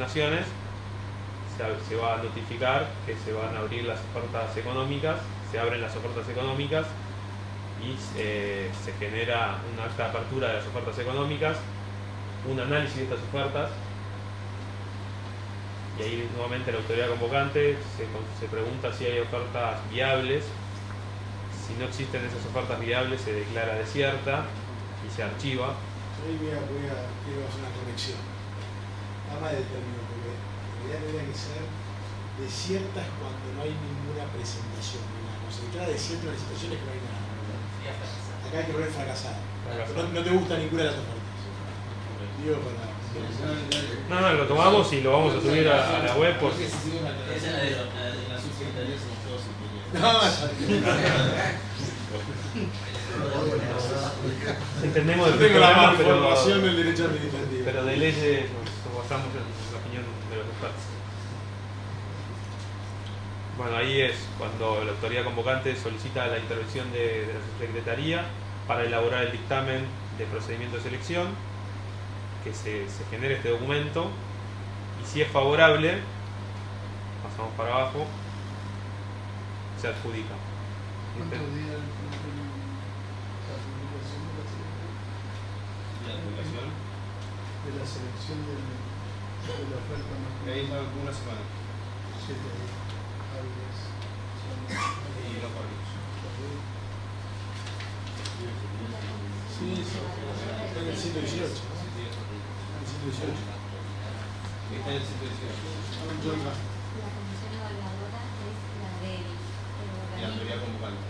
gobernaciones, se va a notificar que se van a abrir las ofertas económicas, se abren las ofertas económicas y se genera un acta de apertura de las ofertas económicas, un análisis de estas ofertas, y ahí nuevamente la autoridad convocante se pregunta si hay ofertas viables. Si no existen esas ofertas viables, se declara desierta y se archiva. Ahí quiero hacer una corrección. Nada más de término, porque en realidad tendría que ser desiertas cuando no hay ninguna presentación. Cuando se declara desierta en las situaciones que no hay nada. Acá hay que poner fracasada. No te gusta ninguna de las ofertas. Digo para... No, lo tomamos y lo vamos a subir a la web. Porque... Esa es la de la subsecretaría, somos todos entendemos yo tengo la malformación del derecho administrativo. Pero de leyes nos basamos en la opinión de los expertos. Bueno, ahí es cuando la autoridad convocante solicita la intervención de la subsecretaría para elaborar el dictamen de procedimiento de selección, que se genere este documento, y si es favorable, pasamos para abajo, se adjudica. ¿Cuántos días la publicación de la selección de la oferta más? Ahí está una semana. 7 días hábiles. Y los corridos. Sí, está en el 118. Está en el 118. La comisión evaluadora es la del Y la autoridad convocante.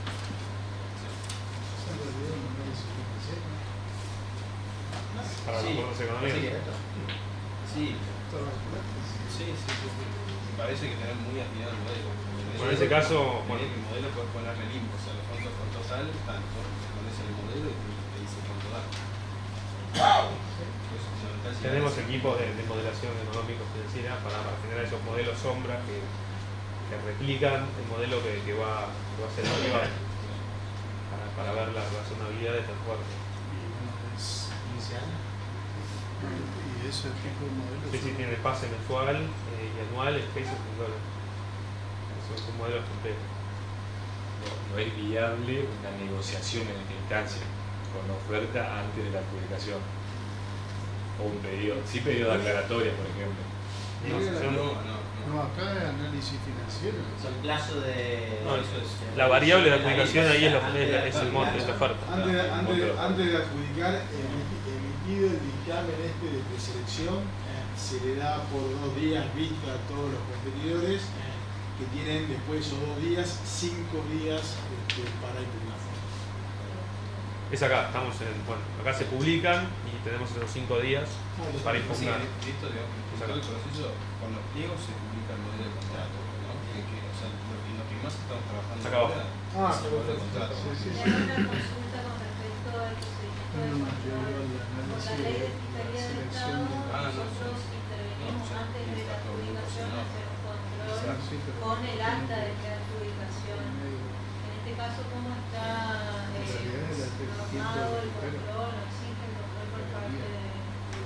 Para los fondos económicos. Sí. Me parece que tener muy afinado el modelo. En ese caso, bueno, el modelo puedes ponerle limpo, o sea, los fondos cuánto salen, tanto, pones el modelo y te dice cuánto da. Tenemos equipos de modelación económico-financiera para generar esos modelos sombra que replican el modelo que va a ser activado para ver la razonabilidad de estas fuerzas. ¿Y ese tipo de modelos? Sí, tiene pase mensual y anual, pesos en dólares. Son modelos complejos. No es viable una negociación en esta instancia con la oferta antes de la publicación. O un pedido, sí pedido de aclaratoria, por ejemplo. No, acá es análisis financiero. El plazo de... No, la variable de adjudicación ahí es el monto, es la oferta. Antes de adjudicar, emitido el dictamen de preselección, se le da por 2 días vista a todos los competidores que tienen después de esos 2 días 5 días para impugnar. Es acá, acá se publican y tenemos esos 5 días para impugnar. Esto, digamos, el proceso, con los pliegos se publica el modelo de contrato, ¿no? O sea, lo que más estamos trabajando Acá abajo. ahora es el modelo de contrato. Le hago una consulta con respecto al procedimiento de control. Por la ley de fiscalía del Estado, nosotros intervenimos antes de la adjudicación a hacer un control con el acta de preadjudicación. En este caso, ¿cómo está normado el control? ¿No existe el control por parte de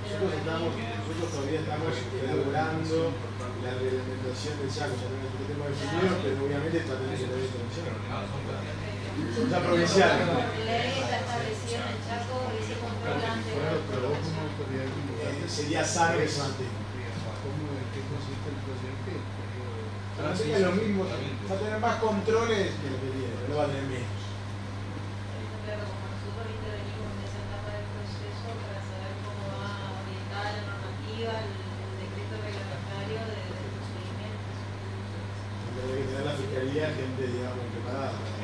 Nosotros todavía estamos elaborando la reglamentación del Chaco, ya no tenemos definido, pero obviamente está teniendo la intervención. Son ya provinciales. Por ley está establecido en el Chaco ese control antes de la adjudicación. Sería sano que se mantenga. ¿Cómo en qué consiste el proyecto? Es lo mismo, va a tener más controles que lo que tiene, no va a tener menos. Claro, como nosotros intervenimos en esa etapa del proceso para saber cómo va orientada la normativa, el decreto reglamentario del procedimiento. Pero hay que tener la fiscalía, gente, digamos, preparada. Sí,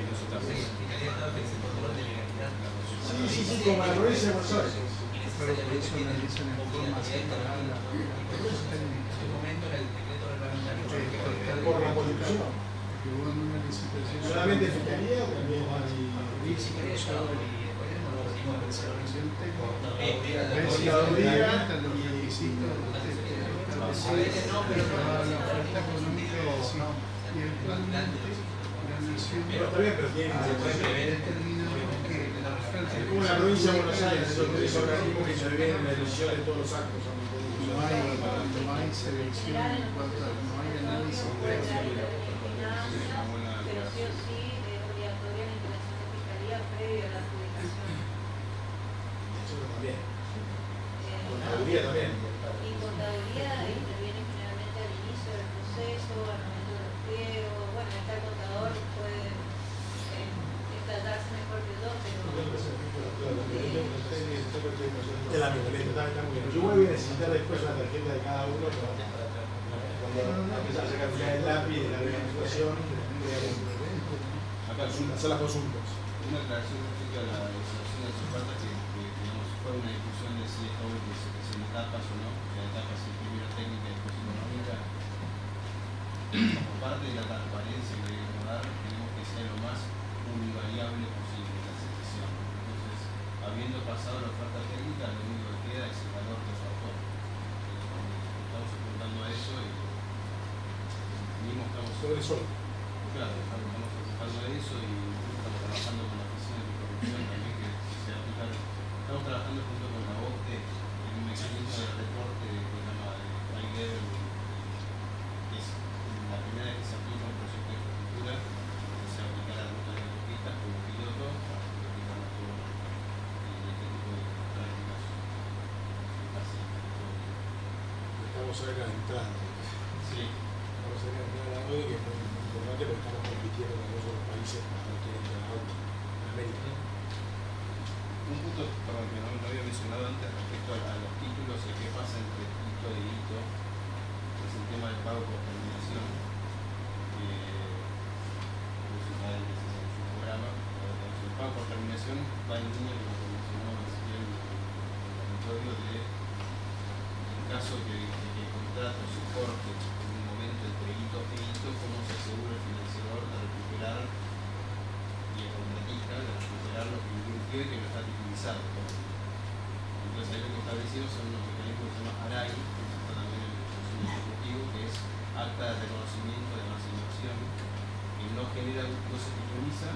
como la provincia de Buenos Aires. Pero por eso analizan en forma separada la Por la constitución. que hubo en una licitación. ¿Solamente fiscalía o también hay los requisitos la oferta económica y el plan de la nación Está bien, pero tiene determinado que la oferta como la provincia de Buenos Aires, esos 3 organismos que intervienen en la elección de todos los actos. hay selección en cuanto a no hay análisis puede de dar la interinancia, pero sí o sí es obligatoria la intervención de fiscalía previo a la adjudicación. Eso también. Eh, Contaduría también. Y contaduría interviene generalmente al inicio del proceso, al momento de los pliegos. Bueno, acá el contador puede estallarse mejor que yo, pero Es la misma, está muy bien. Yo voy a necesitar después una tarjeta de cada uno cuando empezar a sacar el lápiz de la organización, Acá hacer las consultas. una aclaración respecto a la instalación de las ofertas que digamos, fue una discusión de si es obvio que se en etapas o no, que la etapa es primero técnica y después económica. Como parte de la transparencia que debemos dar, tenemos que ser lo más univariable posible la selección. Entonces, habiendo pasado la oferta técnica, lo único que queda es el valor del autor. Estamos apuntando a eso y mismo estamos Sobre el sol. claro, estamos apuntando a eso y estamos trabajando con la oficina de corrupción también que se aplica. Estamos trabajando junto con la OCDE en un mecanismo de reporte que se llama High Level, que es la primera vez que se aplica un proyecto de infraestructura, que se aplica la ruta de autopistas como piloto para que aplicamos todo este tipo de prácticas. Estamos cerca de entrar. Sí. Estamos cerca de entrar a la OE, que es muy importante porque estamos compitiendo con otros países para ver quién entra a la OE en América. Un punto perdón, que no había mencionado antes respecto a los títulos y qué pasa entre hito y hito es el tema del pago por terminación. El pago por terminación va en línea con lo que mencionó Ezequiel en el auditorio de en caso de que el contrato se corte en un momento entre hito e hito, cómo se asegura el financiador de recuperar y el contratista de recuperar lo que invirtió y que no está utilizado. Entonces ahí lo que establecimos son unos mecanismos que se llama ARAI, que está también en el proceso ejecutivo, que es acta de reconocimiento de más inversión, que no genera, no se tituliza,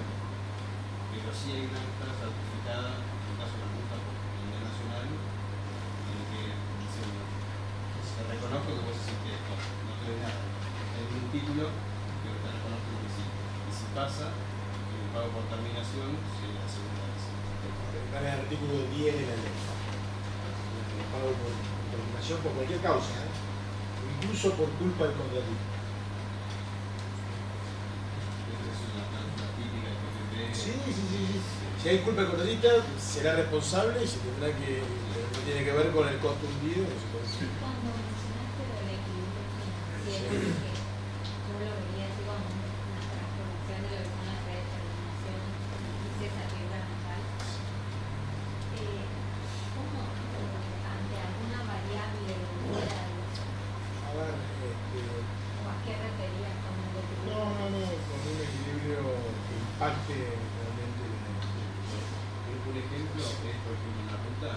pero sí hay una acta certificada, en el caso de la multa por nivel nacional, en el que dice, te reconozco que vos hiciste esto, no te doy nada, hay un título, pero te reconozco que hiciste. Y si pasa, el pago por terminación se asegura eso. Está en el artículo 10 de la ley. El pago por terminación por cualquier causa, incluso por culpa del contratista. Esa es una típica de PPP. Sí. Si hay culpa del contratista, será responsable y se tendrá que. No tiene que ver con el costo hundido. No se puede decir. cuando mencionaste lo del equilibrio financiero, que yo lo veía así como una transformación de lo que son las redes de terminación y esa figura mental. ¿Cómo ante alguna variable o A ver, a qué referías con el equilibrio? no, con un equilibrio que impacte realmente en el. Un ejemplo es, por ejemplo, una ruta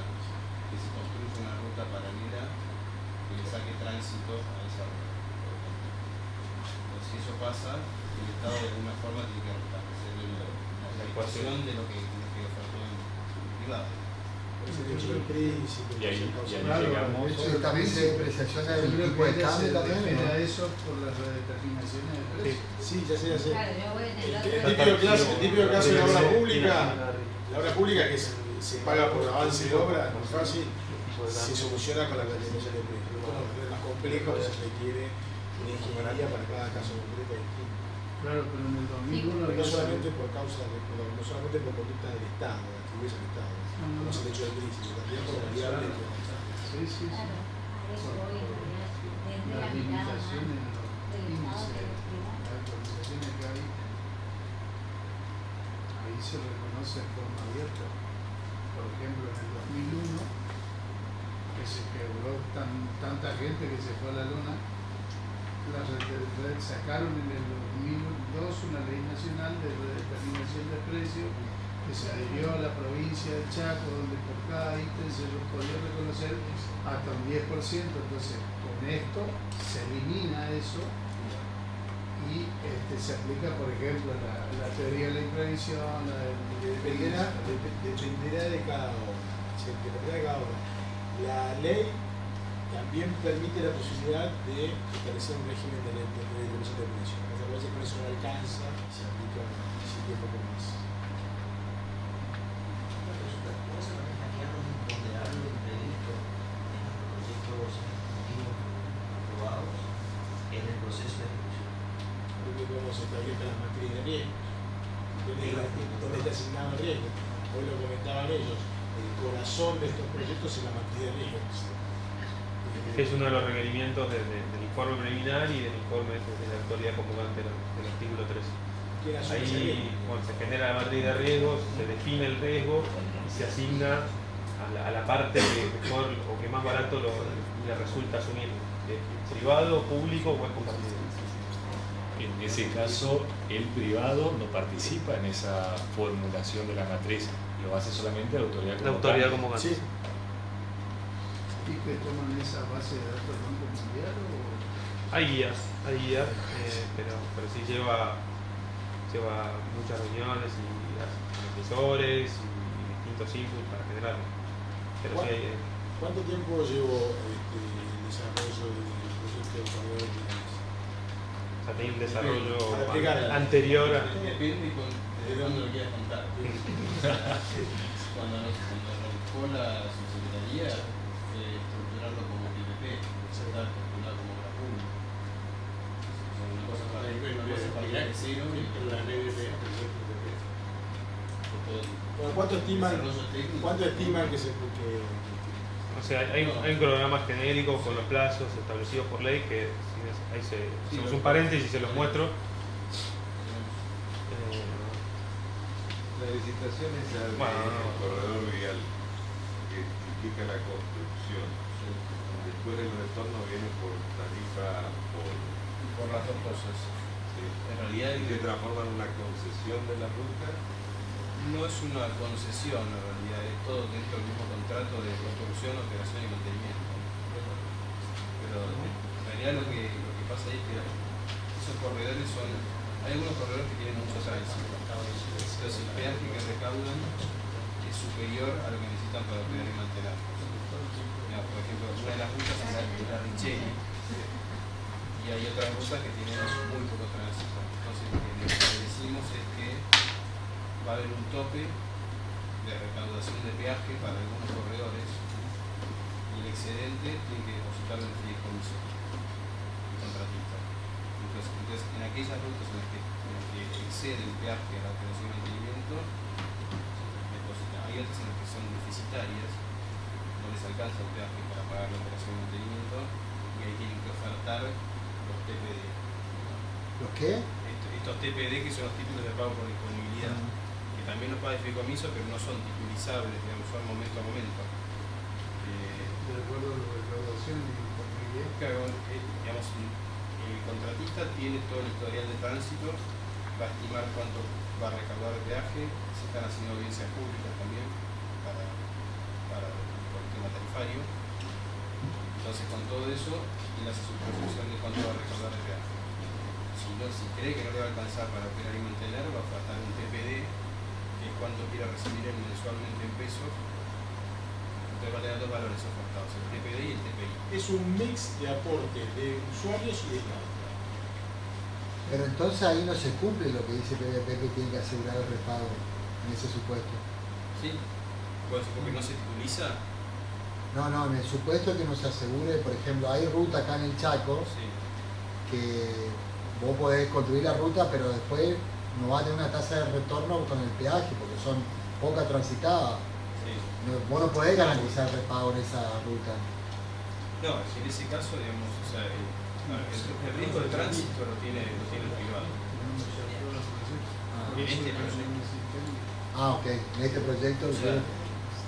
que se construye una ruta paralela que le saque tránsito a esa ruta. Entonces, si eso pasa, el Estado de alguna forma tiene que restablecer la ecuación de lo que ofertó en privado. Es el hecho del príncipe. Y ahí Claro, llegamos. de hecho, Sí, también se apreciación del yo creo tipo de que cambio se también, refiere ¿no? a eso por las redeterminaciones de precios. Sí, ya sé. Claro, yo voy en el El típico caso de la obra pública, que se paga por avance de obra, no es fácil, se soluciona con la determinación de precios. Es más complejo, se requiere una ingeniería para cada caso concreto distinto. Claro, pero en el 2001 No solamente por causa de, no solamente por conducta del Estado, de atribuirse al Estado, como es el hecho del crisis, sino también por variables que Sí. Claro, a eso voy en realidad, desde Las la mirada más limitaciones en los del Estado índices, que del privado. las actualizaciones que hay, ahí se reconoce en forma abierta. Por ejemplo, en el 2001, que se quebró tanta gente que se fue a la luna, sacaron en el 2002 una ley nacional de redeterminación de precios que se adhirió a la provincia de Chaco, donde por cada ítem se podía reconocer hasta un 10%. Entonces, con esto se elimina eso y se aplica, por ejemplo, la teoría de la imprevisión, dependerá de cada obra. La ley también permite la posibilidad de establecer un régimen de determinación de precio. Lo que pasa es que con eso no alcanza y se aplica ese tiempo por más. Una consulta, ¿cómo se manejaría los imponderables imprevistos en los proyectos ejecutivos aprobados en el proceso de ejecución? Porque cómo se establecen las matrices de riesgo, dónde está asignado el riesgo. Hoy lo comentaban ellos, el corazón de estos proyectos es la matriz de riesgo. Es uno de los requerimientos del informe preliminar y del informe de la autoridad convocante del artículo 13. Ahí se genera la matriz de riesgos, se define el riesgo y se asigna a la parte que mejor o que más barato le resulta asumir, privado, público o es compartido. En ese caso, el privado no participa en esa formulación de la matriz, lo hace solamente la autoridad La autoridad convocante. Sí. ¿Y que toman esa base de datos del Banco Mundial o...? Hay guías, pero sí lleva muchas reuniones y asesores y distintos inputs para generarlo. Pero sí hay, ¿Cuánto tiempo llevó el desarrollo del proyecto de corredor de o sea, tiene un desarrollo Para explicar, anterior a... Depende de dónde lo quieras contar. Cuando arrancó la subsecretaría, estructurarlo como PPP, está estructurado como obra pública. O sea, una cosa para de cero y la NDP? todo ¿Cuánto estiman desarrollo técnico. que se... O sea, hay un cronograma genérico con los plazos establecidos por ley que ahí hacemos un paréntesis y se los muestro. La licitación es el corredor vial que implica la construcción. Después el retorno viene por tarifa Por las dos cosas. sí. En realidad ¿Y se transforma en una concesión de la ruta? no es una concesión, en realidad es todo dentro del mismo contrato de construcción, operación y mantenimiento. Pero en realidad lo que pasa ahí es que esos corredores hay algunos corredores que tienen mucho tránsito. Entonces el peaje que recaudan es superior a lo que necesitan para operar y mantener. Mira, por ejemplo, una de las rutas es la Richelli y hay otras rutas que tienen muy poco tránsito. Entonces lo que decimos es que va a haber un tope de recaudación de peaje para algunos corredores y el excedente tiene que depositarlo en el fideicomiso el contratista. Entonces, en aquellas rutas en las que excede el peaje a la operación de mantenimiento, depositan. Hay otras en las que son deficitarias, no les alcanza el peaje para pagar la operación de mantenimiento y ahí tienen que ofertar los TPD. ¿Los qué? Estos TPD que son los títulos de pago por disponibilidad. Que también los paga el fideicomiso, pero no son titulizables, digamos, son momento a momento. De acuerdo a la recaudación y disponibilidad. Claro, digamos, el contratista tiene todo el historial de tránsito, va a estimar cuánto va a recaudar de peaje, se están haciendo audiencias públicas también por el tema tarifario. Entonces, con todo eso, él hace su proyección de cuánto va a recaudar de peaje. Si cree que no le va a alcanzar para operar y mantener, va a ofertar un TPD, que es cuánto quiere recibir él mensualmente en pesos. Entonces va a tener dos valores ofertados, el TPD y el TPI. Es un mix de aportes de usuarios y de Estado. Pero entonces ahí no se cumple lo que dice PPP que tiene que asegurar el repago en ese supuesto. ¿Sí? Pues porque no se tituliza. No, en el supuesto que nos asegure, por ejemplo, hay ruta acá en el Chaco Sí. que vos podés construir la ruta, pero después no va a tener una tasa de retorno con el peaje porque son poca transitada. Sí. Vos no podés garantizar el repago en esa ruta. No, en ese caso, digamos, o sea, el riesgo de tránsito lo tiene el privado. En este proyecto. Ok, en este proyecto O sea,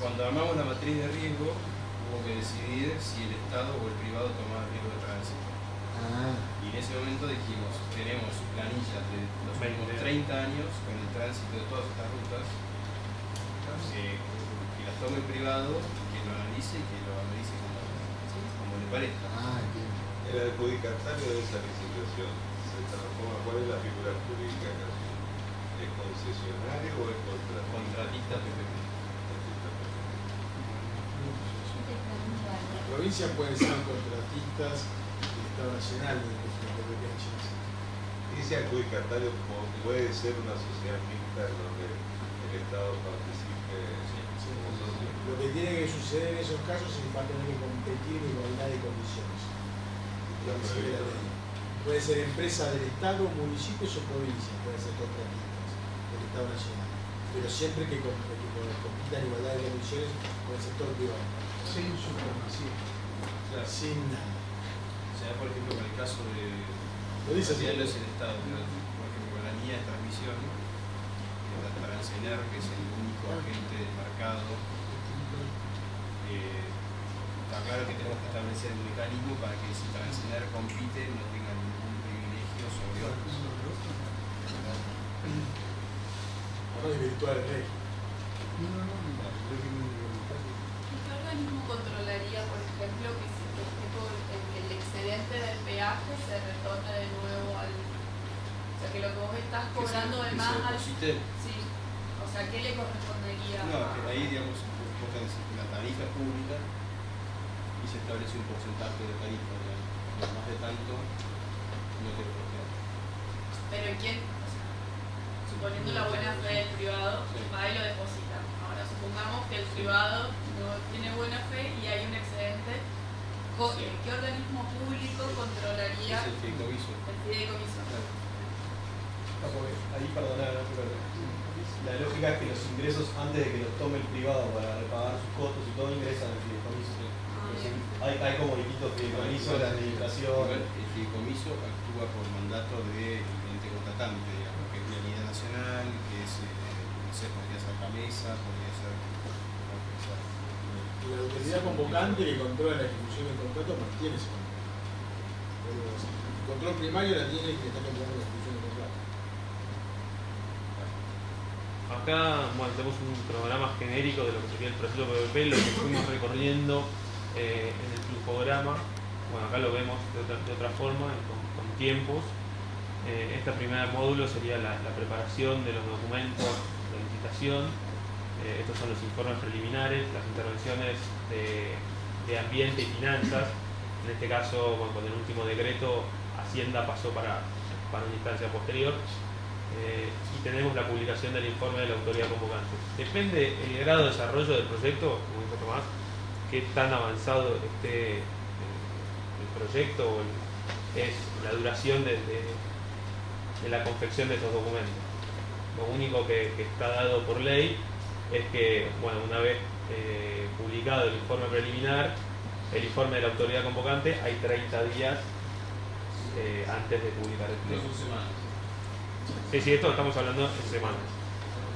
cuando armamos la matriz de riesgo, hubo que decidir si el Estado o el privado tomaba el riesgo de tránsito. Y en ese momento dijimos, tenemos planillas de los últimos 30 años con el tránsito de todas estas rutas, que las tome el privado, que lo analice y que lo analice como le parezca. entiendo. El adjudicatario de esa licitación se transforma. ¿Cuál es la figura jurídica que hace? ¿Es concesionario o es contratista? Contratista PPP. Lo provincia pueden ser contratistas del Estado Nacional de la Ese adjudicatario puede ser una sociedad mixta en donde el Estado participe como socio. Lo que tiene que suceder en esos casos es que va a tener que competir en igualdad de condiciones. Puede ser empresa del Estado, municipios o provincias, pueden ser contratistas del Estado Nacional. Pero siempre que compitan en igualdad de condiciones con el sector privado. Sin supremacía. Sin nada. O sea, por ejemplo, en el caso de Lo dice así. es el Estado, pero por ejemplo, la línea de transmisión, para enseñar que es el único agente del mercado, está claro que tenemos que establecer un mecanismo para que si Transener compite no tenga ningún privilegio sobre otros. Vamos a desvirtuar el rey. ¿Y qué organismo controlaría, por ejemplo, que si el excedente del peaje se retorne de nuevo al... O sea, que lo que vos estás cobrando de más al... Sí. O sea, ¿qué le correspondería? No, que ahí, digamos, vos tenés la tarifa pública y se establece un porcentaje de tarifa, digamos. Más de tanto, no te protege. Pero ¿quién? O sea, suponiendo la buena fe del privado, va y lo deposita. Ahora supongamos que el privado no tiene buena fe y hay un excedente. ¿Qué organismo público controlaría Es el fideicomiso. el fideicomiso? Ahí, perdona, pero la lógica es que los ingresos, antes de que los tome el privado para repagar sus costos y todo, ingresan al fideicomiso. Hay como distintos fideicomisos, la administración. El fideicomiso actúa por mandato del ente contratante, digamos, que es Vialidad Nacional, que es, no sé, podría ser Camesa, podría ser... Y la autoridad convocante que controla la ejecución del contrato mantiene ese control. El control primario la tiene el que está controlando la ejecución del contrato. Acá, bueno, tenemos un programa genérico de lo que sería el proceso PPP, lo que fuimos recorriendo en el flujograma. Bueno, acá lo vemos de otra forma, con tiempos. Este primer módulo sería la preparación de los documentos de licitación. Estos son los informes preliminares, las intervenciones de ambiente y finanzas. En este caso, bueno, con el último decreto, Hacienda pasó para una instancia posterior. Y tenemos la publicación del informe de la autoridad convocante. Depende el grado de desarrollo del proyecto, como dijo Tomás, qué tan avanzado esté el proyecto o es la duración de la confección de estos documentos. Lo único que está dado por ley es que, bueno, una vez publicado el informe preliminar, el informe de la autoridad convocante, hay 30 días antes de publicar el pleno. No son semanas. Sí, esto estamos hablando en semanas.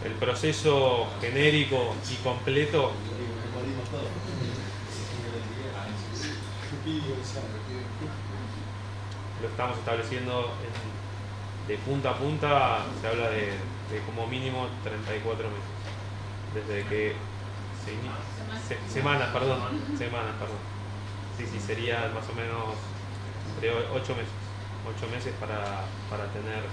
El proceso genérico y completo lo estamos estableciendo de punta a punta, se habla de como mínimo 34 meses. Desde que semanas, perdón. Sí, sería más o menos entre 8 meses. 8 meses para tener,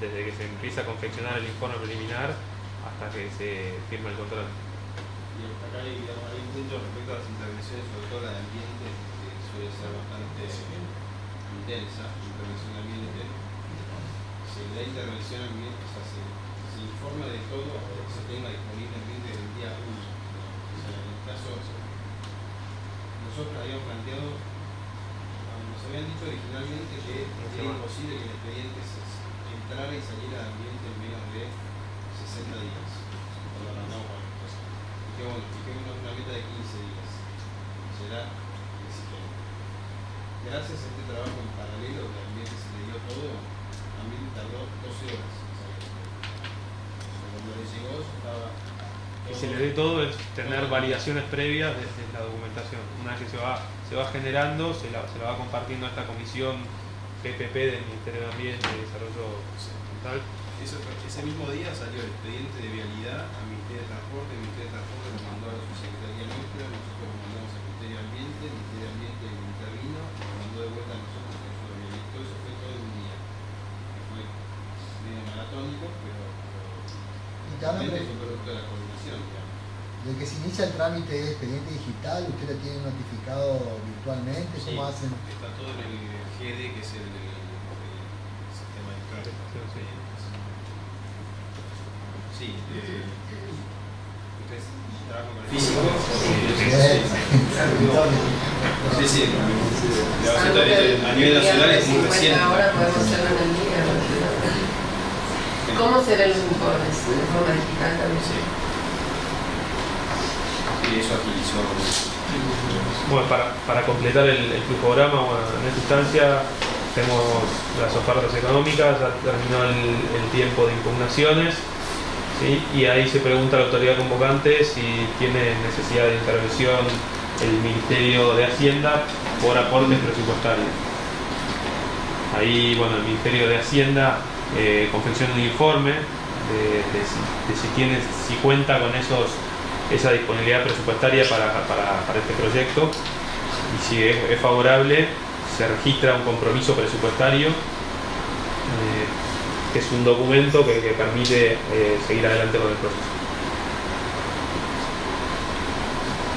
desde que se empieza a confeccionar el informe preliminar hasta que se firma el contrato. Y acá hay un punto respecto a las intervenciones, sobre todo la de ambiente, que suele ser bastante intensa, intervención de ambiente. Se da intervención ambiente, o sea, se informa de todo hasta que se tenga disponible ambiente del día 1. O sea, en el caso, nosotros habíamos planteado, nos habían dicho originalmente que era imposible que el expediente entrara y saliera de ambiente en menos de 60 días. Cuando arrancamos con la cosa. Fijémonos una meta de 15 días. Será exigente. Gracias a este trabajo en paralelo, que ambiente se le dio todo, ambiente tardó 12 horas. Cuando le llegó, estaba. Y se le dé todo es tener validaciones previas desde la documentación. Una vez que se va generando, se la va compartiendo a esta comisión PPP del Ministerio de Ambiente y Desarrollo Ambiental. Ese mismo día salió el expediente de vialidad al Ministerio de Transporte, el Ministerio de Transporte lo mandó a la subsecretaría nuestra, nosotros lo mandamos al Ministerio de Ambiente, el Ministerio de Ambiente lo intervino, lo mandó de vuelta a nosotros, que nosotros habíamos visto, eso fue todo en un día. Fue medio maratónico, pero Y te van a es un producto de la coordinación, digamos. ¿De que se inicia el trámite de expediente digital, ¿usted lo tiene notificado virtualmente? ¿Cómo hacen? Está todo en el GED, que es el sistema de carga. Sí, ustedes trabajan con el físico. Sí. A nivel nacional es muy reciente. Ahora podemos hacerlo en línea. ¿Cómo se ven los informes? ¿De forma digital también? Sí. Y eso agilizó. Bueno, para completar el flujograma, bueno, en esta instancia tenemos las ofertas económicas, ya terminó el tiempo de impugnaciones, ¿sí? Y ahí se pregunta a la autoridad convocante si tiene necesidad de intervención el Ministerio de Hacienda por aportes presupuestarios. Ahí, bueno, el Ministerio de Hacienda confecciona un informe de si cuenta con esa disponibilidad presupuestaria para este proyecto, y si es favorable se registra un compromiso presupuestario, que es un documento que permite seguir adelante con el proceso.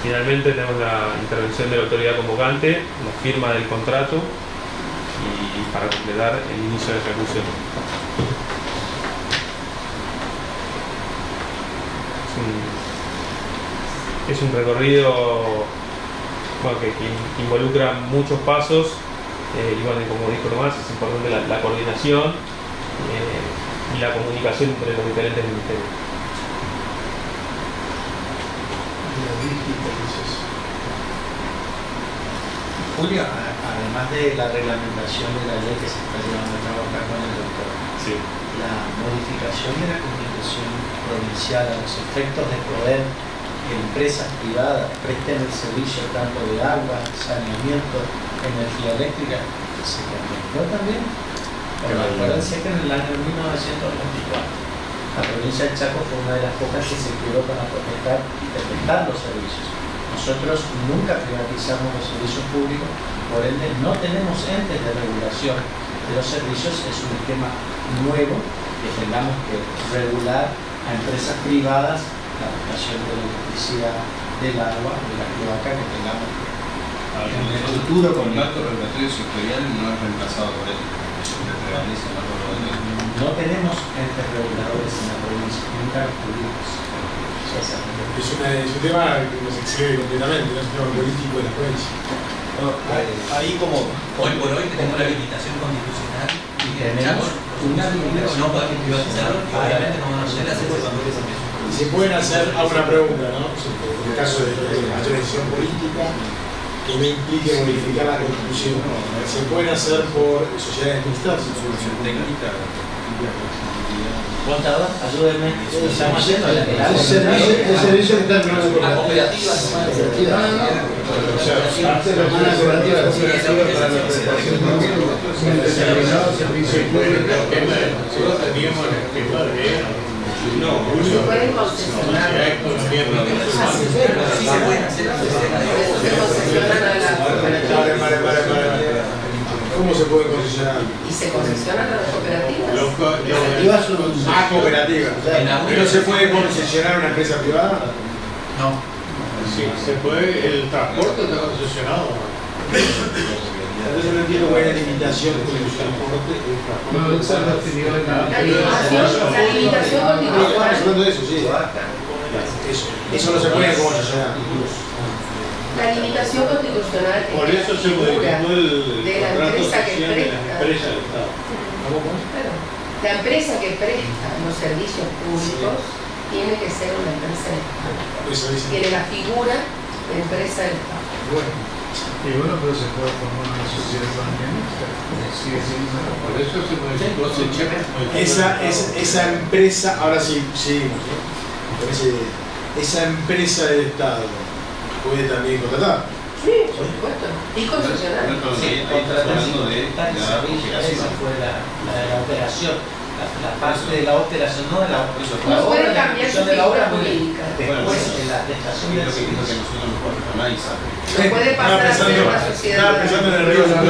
Finalmente tenemos la intervención de la autoridad convocante, la firma del contrato y para completar el inicio de ejecución. Es un recorrido, bueno, que involucra muchos pasos, y bueno, como dijo Tomás, es importante la coordinación y la comunicación entre los diferentes ministerios. Julio, además de la reglamentación de la ley que se está llevando a cabo acá con el doctor, Sí. la modificación de la Constitución provincial a los efectos de poder que empresas privadas presten el servicio tanto de agua, saneamiento, energía eléctrica, se convirtió también. Bueno, acuérdense que en el año 1924 la provincia de Chaco fue una de las pocas que se quedó para protestar y prestar los servicios. Nosotros nunca privatizamos los servicios públicos, por ende no tenemos entes de regulación de los servicios. Es un esquema nuevo que tengamos que regular a empresas privadas la prestación de la electricidad, del agua, de la cloaca que tengamos. En el futuro, con el acto regulatorio sectorial no es reemplazado por él. Prevalece el acto regulatorio. No tenemos entes reguladores en la provincia, nunca los tuvimos. Es un tema que nos excede completamente, no es un tema político de la provincia. Ahí como Hoy por hoy tenemos la limitación constitucional Y tenemos una no podemos privatizarlo y obviamente no van a ser las exportadoras de peso. Y se pueden hacer, hago una pregunta, ¿no? En el caso de una decisión política que no implique modificar la Constitución, se pueden hacer por sociedades mixtas. Solución técnica. contador, ayúdenme. Estamos haciendo el el servicio que está en la cooperativa. Antes de una cooperativa para la prestación de un determinado servicio público, nosotros teníamos el esquema de No, se pueden concesionar. Sí se pueden hacer. Se concesionan a la cooperativa. ¿Cómo se puede concesionar? Y se concesionan a las cooperativas. Las cooperativas son cooperativas. ¿Pero se puede concesionar a una empresa privada? No. Sí, se puede, el transporte está concesionado. Entonces no entiendo cuál es la limitación con el transporte. No, se ha definido en La limitación Estamos constitucional. hablando de eso, sí. Eso no se puede concesionar. La limitación constitucional es Por eso se modificó el de la contrato empresa que social de la presta. empresa del Estado. Claro. La empresa que presta los servicios públicos tiene que ser una empresa del Estado. Tiene la figura de empresa del Estado. Y bueno, pero se puede formar una sociedad también. Sigue siendo. Por eso se modificó, se checa. Esa empresa, ahora sí, seguimos, ¿no? Esa empresa del Estado puede también contratar. Sí, por supuesto. Y concesionar. Ahí estás hablando de la Esa operación. fue la operación. La parte de la operación, no de la operación. No puede cambiar su figura jurídica. Después, en la prestación Es del lo que servicio. nosotros no podemos analizar. No puede pasar a ser una sociedad. Estaba pensando en el río de La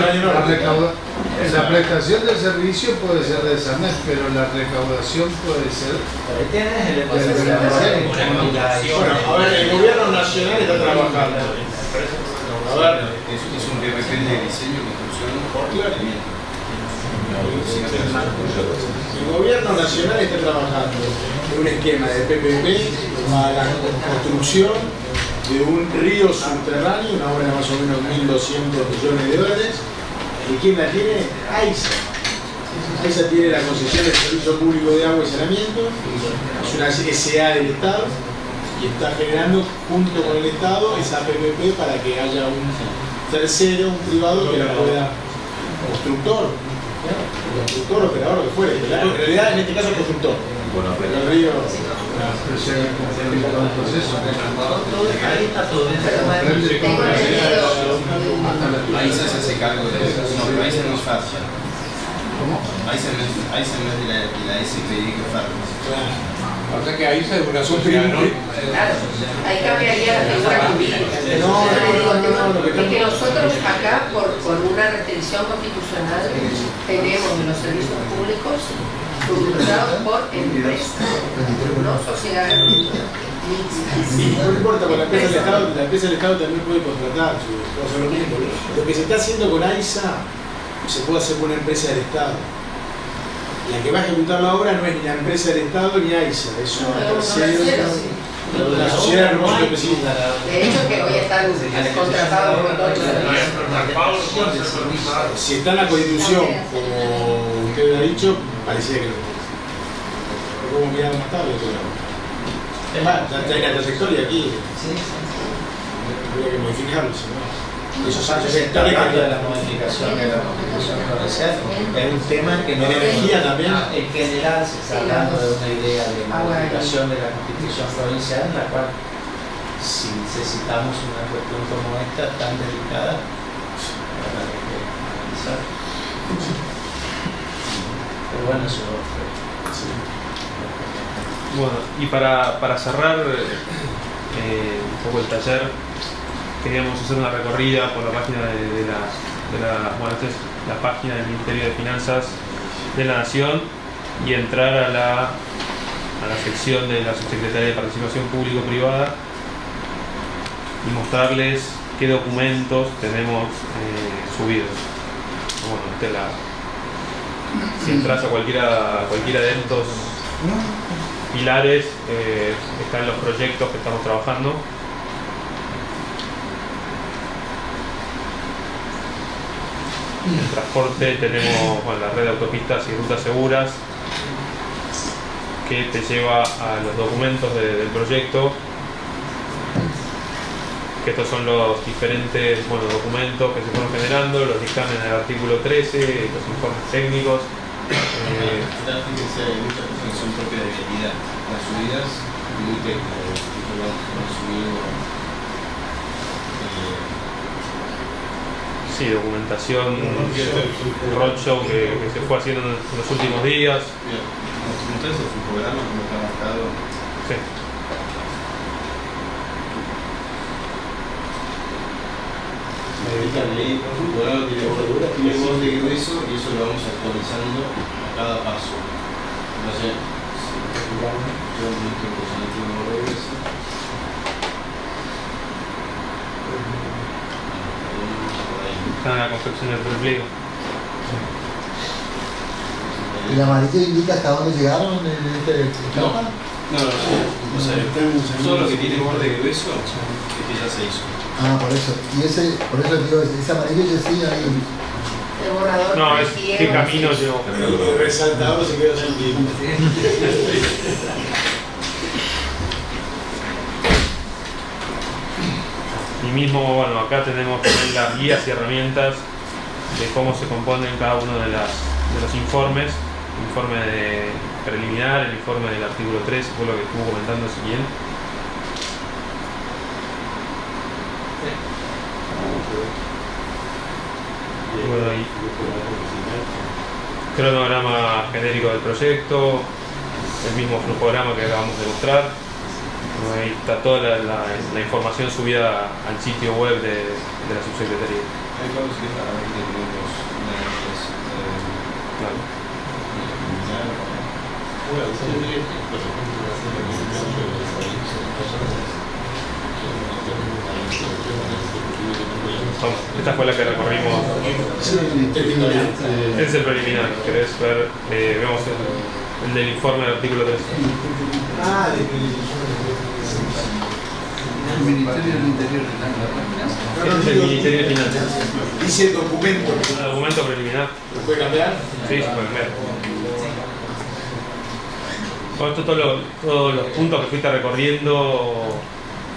La prestación del servicio puede ser de SANEF, pero la recaudación puede ser. Ahí tienes el Bueno, a ver, el gobierno nacional está trabajando. A ver, Es un PPP de diseño, construcción y mantenimiento. el gobierno nacional está trabajando en un esquema de PPP para la construcción de un río subterráneo, una obra de más o menos 1.200 millones de dólares. ¿Y quién la tiene? AISA. AISA tiene la concesión del Servicio Público de Agua y Saneamiento, es una SA del Estado y está generando junto con el Estado esa PPP para que haya un tercero, un privado que la pueda, constructor, operador, lo que fuere. En realidad en este caso es constructor. El río. Ahí está todo bien. AISA se hace cargo de eso. No, pero AISA no es fácil. ¿Cómo? AISA no es de la SPI que fácil. O sea que AISA es una sociedad, ¿no? Claro, ahí cambiaría la figura jurídica. No, es que nosotros acá, por una restricción constitucional, tenemos en los servicios públicos subcontratados por empresas, no sociedades mixtas. No importa, con la empresa del Estado también puede contratar, puede hacer lo mismo. Lo que se está haciendo con AISA se puede hacer con una empresa del Estado. La que va a ejecutar la obra no es ni la empresa del Estado ni AISA, es una tercera, la sociedad de propósito específico. De hecho, que hoy están contratados con todo el servicio. Si está en la Constitución, como usted ha dicho, parecía que no. Pero como miramos más tarde, es más, ya hay la trayectoria aquí. Habría que modificarlo, ¿no? Esos años de la modificación de la Constitución provincial es un tema que no en energía también. En general se está hablando de una idea de modificación de la Constitución provincial en la cual si necesitamos una cuestión como esta tan delicada habrá que analizar. Pero bueno, eso Bueno, y para cerrar un poco el taller, queríamos hacer una recorrida por la página bueno, esta es la página del Ministerio de Finanzas de la Nación y entrar a la sección de la Subsecretaría de Participación Público-Privada y mostrarles qué documentos tenemos subidos. Bueno, si entras a cualquiera de estos pilares, están los proyectos que estamos trabajando. En el transporte tenemos la red de autopistas y rutas seguras que te lleva a los documentos del proyecto, que estos son los diferentes documentos que se fueron generando, los dictámenes del artículo 13, los informes técnicos. Fíjense, hay muchas cosas que son propias de vialidad. Las subidas, muy técnicas, Sí, documentación, roadshow que se fue haciendo en los últimos días. Bien, entonces es un programa como está marcado. Sí. El programa tiene voz de grueso y eso lo vamos actualizando a cada paso. Entonces, yo un momento positivo de regreso. Está en la confección del pliego. ¿Y la amarilla indica hasta dónde llegaron en este etapa? No, o sea, todo lo que tiene borde grueso es que ya se hizo. Ah, por eso. Y por eso digo, ese amarillo yo sí ahí. El borrador. No, es qué camino llevó. El resaltador se quedó sin tiempo. Y mismo, acá tenemos también las guías y herramientas de cómo se componen cada uno de los informes. El informe preliminar, el informe del artículo 3, fue lo que estuvo comentando Ezequiel. Bueno, y cronograma genérico del proyecto, el mismo flujograma que acabamos de mostrar. Ahí está toda la información subida al sitio web de la subsecretaría. Hay cosas que para ver que tenemos una Claro. Esta fue la que recorrimos. Este es el preliminar. ¿Querés ver? Vemos el del informe del artículo 3. El Ministerio del Interior. Este es el Ministerio de Finanzas. Dice el documento. El documento preliminar. ¿Lo puede cambiar? Sí, se puede cambiar. Con esto todos los puntos que fuiste recorriendo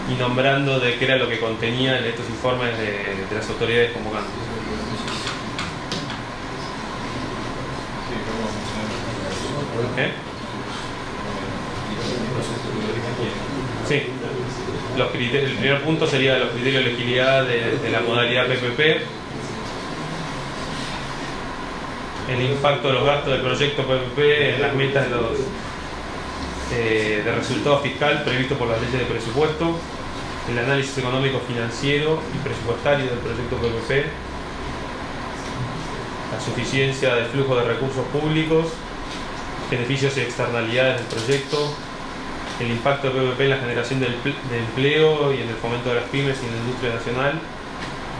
y nombrando de qué era lo que contenían estos informes de las autoridades convocantes. ¿Eh? Sí. El primer punto sería los criterios de elegibilidad de la modalidad PPP, el impacto de los gastos del proyecto PPP en las metas de resultado fiscal previsto por las leyes de presupuesto, el análisis económico, financiero y presupuestario del proyecto PPP, la suficiencia del flujo de recursos públicos, beneficios y externalidades del proyecto, el impacto del PPP en la generación de empleo y en el fomento de las pymes y en la industria nacional,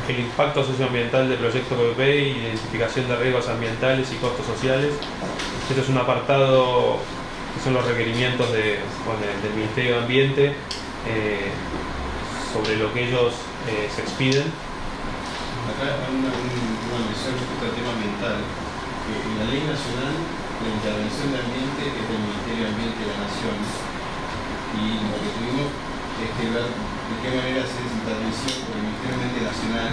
el impacto socioambiental del proyecto PPP y identificación de riesgos ambientales y costos sociales. Esto es un apartado que son los requerimientos del Ministerio de Ambiente sobre lo que ellos se expiden. Acá hay una mención respecto al tema ambiental, que en la ley nacional la intervención de ambiente es del Ministerio de Ambiente de la Nación, y lo que tuvimos es que ver de qué manera hacer esa intervención, porque el Ministerio de Ambiente Nacional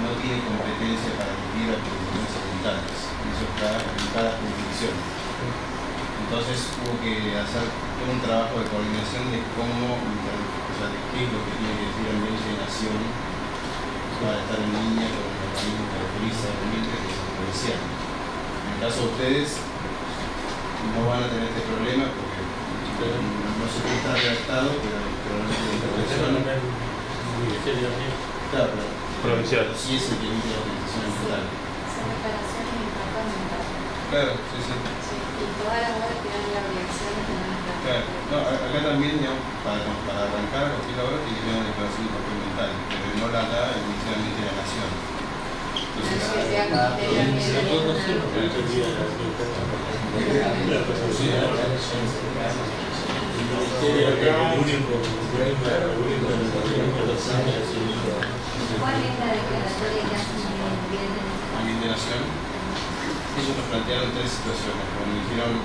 no tiene competencia para emitir autorizaciones ambientales, y eso está en cada jurisdicción. Entonces hubo que hacer todo un trabajo de coordinación de cómo, de qué es lo que tiene que decir el Ambiente de Nación para estar en línea con el organismo que autoriza el ambiente, que es el provincial. En el caso de ustedes, no van a tener este problema porque no sé qué está redactado, pero no es de intervención. Claro, pero Provincial. Sí es el que emite la autorización ambiental. Separación y impacto ambiental. Claro, sí, sí. Y todas las obras que dan la obligación de tener Claro. No, acá también, digamos, para arrancar a cualquier obra tiene que tener una declaración de impacto ambiental, pero no la da el Ministerio de Ambiente de la Nación. ¿Cuál es la declaratoria que hacen Ambiente de Nación? Ellos nos plantearon tres situaciones. Cuando dijeron,